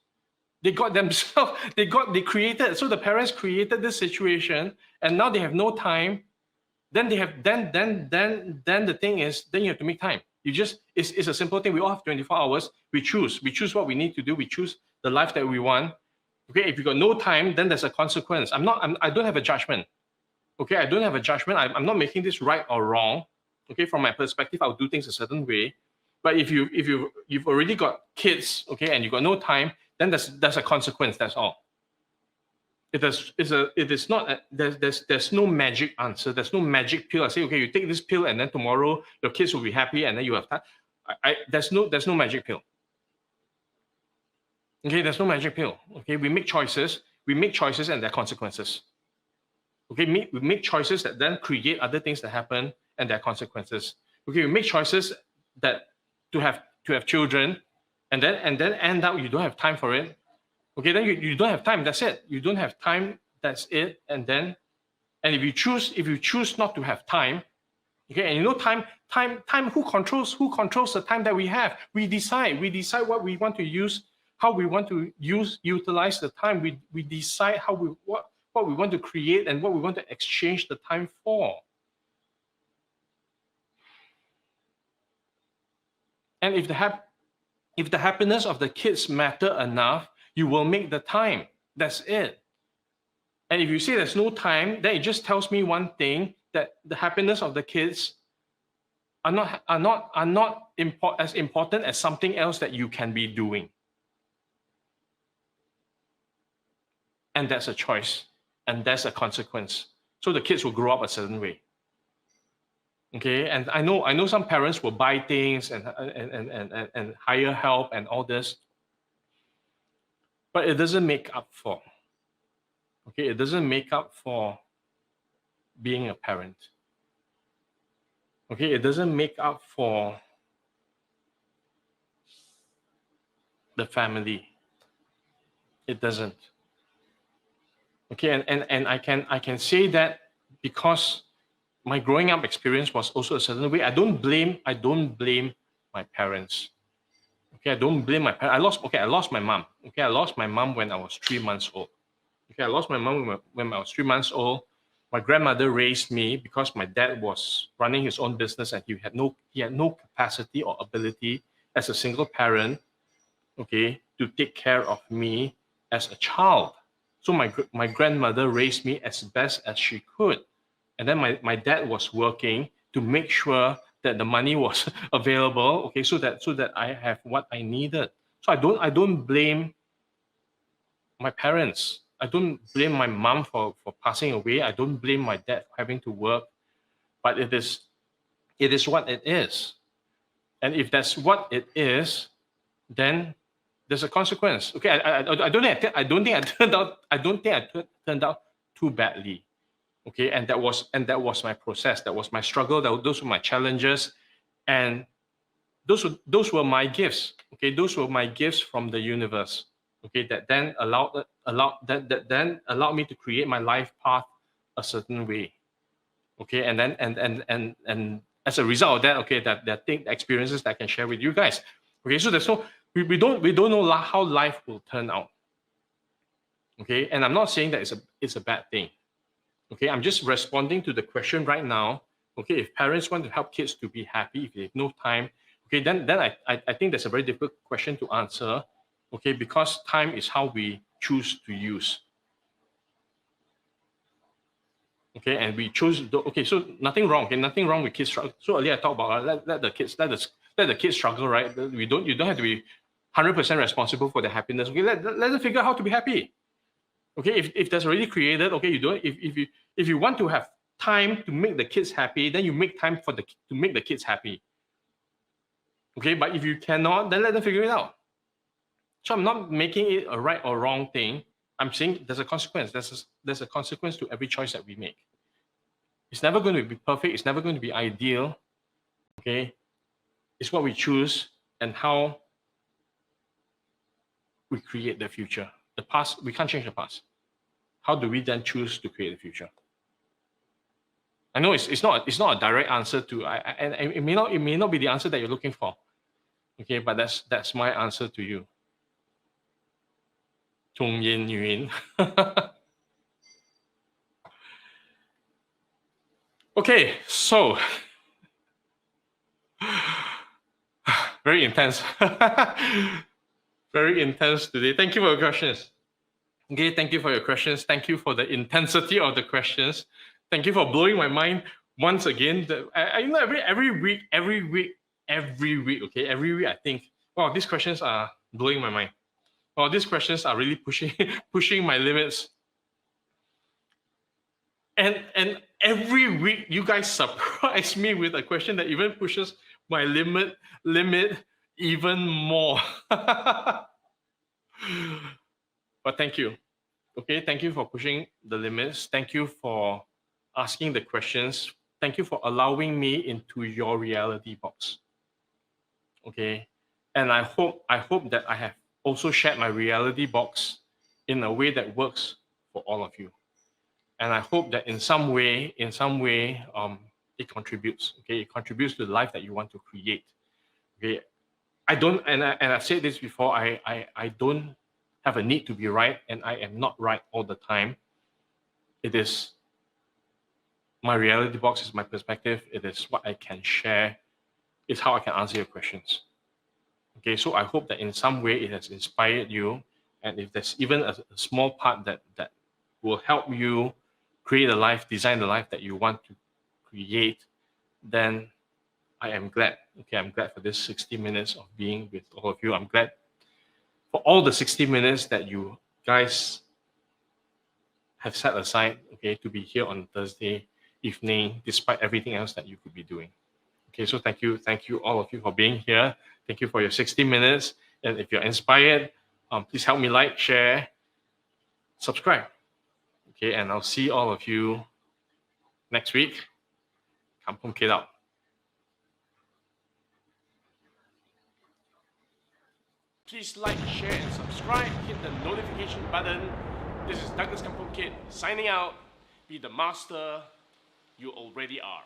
they got themselves, they created, so the parents created this situation, and now they have no time. Then the thing is, then you have to make time. It's a simple thing. We all have 24 hours. We choose what we need to do. We choose the life that we want. Okay, if you got no time, then there's a consequence. I don't have a judgment. Okay, I don't have a judgment. I'm not making this right or wrong. Okay, from my perspective, I'll do things a certain way. But if you've already got kids, okay, and you got no time, then there's a consequence. That's all. There's no magic answer. There's no magic pill. I say, okay, you take this pill, and then tomorrow your kids will be happy, and then you have time. There's no magic pill. Okay, there's no magic pill. Okay, we make choices. And there are consequences. Okay, we make choices that then create other things that happen, and there are consequences. Okay, we make choices that to have children, and then end up you don't have time for it. Okay, then you don't have time. That's it. You don't have time. That's it. And if you choose not to have time, okay, and you know time. Who controls the time that we have? We decide what we want to use, how we want to utilize the time. We decide what we want to create and what we want to exchange the time for. And if the happiness of the kids matter enough, you will make the time. That's it. And if you say there's no time, then it just tells me one thing, that the happiness of the kids are not as important as something else that you can be doing. And that's a choice, and that's a consequence. So the kids will grow up a certain way. Okay, and I know some parents will buy things and hire help and all this, but it doesn't make up for. Okay, it doesn't make up for being a parent. Okay, it doesn't make up for the family. It doesn't. Okay, and I can say that because my growing up experience was also a certain way. I don't blame my parents. Okay, I don't blame my parents. I lost my mom. Okay, I lost my mom when I was 3 months old. Okay, I lost my mom when I was 3 months old. My grandmother raised me because my dad was running his own business, and he had no capacity or ability as a single parent, okay, to take care of me as a child. So my grandmother raised me as best as she could. And then my dad was working to make sure that the money was available, okay, so that I have what I needed. So I don't blame my parents. I don't blame my mom for passing away. I don't blame my dad for having to work. but it is what it is. And if that's what it is, then there's a consequence. Okay, I don't think I turned out too badly. Okay, and that was my process. That was my struggle. Those were my challenges, and those were my gifts. Okay, those were my gifts from the universe. Okay, that then allowed me to create my life path a certain way. Okay, and then and as a result of that, okay, that experiences that I can share with you guys. Okay, so there's no we don't know how life will turn out. Okay, and I'm not saying that it's a bad thing. Okay, I'm just responding to the question right now. Okay, if parents want to help kids to be happy, if they have no time, okay, then I think that's a very difficult question to answer. Okay, because time is how we choose to use. Okay, and we choose. Okay, so nothing wrong. Okay, nothing wrong with kids struggle. So earlier I talked about let the kids struggle, right? You don't have to be 100% responsible for their happiness. Okay, let them figure out how to be happy. Okay, if that's already created, okay, you don't. If you want to have time to make the kids happy, then you make time to make the kids happy. Okay, but if you cannot, then let them figure it out. So I'm not making it a right or wrong thing. I'm saying there's a consequence. There's a consequence to every choice that we make. It's never going to be perfect. It's never going to be ideal. Okay, it's what we choose and how we create the future. The past, we can't change the past. How do we then choose to create the future? I know it's not a direct answer to, and it may not be the answer that you're looking for. Okay, but that's my answer to you. Tung Yin Yuan. Okay, so very intense. Very intense today. Thank you for your questions. Okay, thank you for your questions. Thank you for the intensity of the questions. Thank you for blowing my mind once again. Every week, okay, every week I think, wow, these questions are blowing my mind. Wow, these questions are really pushing my limits. And every week you guys surprise me with a question that even pushes my limit even more. But thank you. Okay, thank you for pushing the limits. Thank you for asking the questions. Thank you for allowing me into your reality box. Okay, and I hope that I have also shared my reality box in a way that works for all of you. And I hope that in some way, it contributes. Okay, it contributes to the life that you want to create. Okay, I don't, and I've said this before. I don't have a need to be right, and I am not right all the time. It is my reality box, is my perspective. It is what I can share. It's how I can answer your questions. Okay, so I hope that in some way it has inspired you, and if there's even a small part that will help you create a life, design the life that you want to create, then I am glad. Okay, I'm glad for this 60 minutes of being with all of you. I'm glad for all the 60 minutes that you guys have set aside, okay, to be here on Thursday evening, despite everything else that you could be doing. Okay, so thank you all of you for being here. Thank you for your 60 minutes. And if you're inspired, please help me like, share, subscribe. Okay, and I'll see all of you next week. Kampungkid out. Please like, share, and subscribe. Hit the notification button. This is Douglas Kampungkid signing out. Be the master you already are.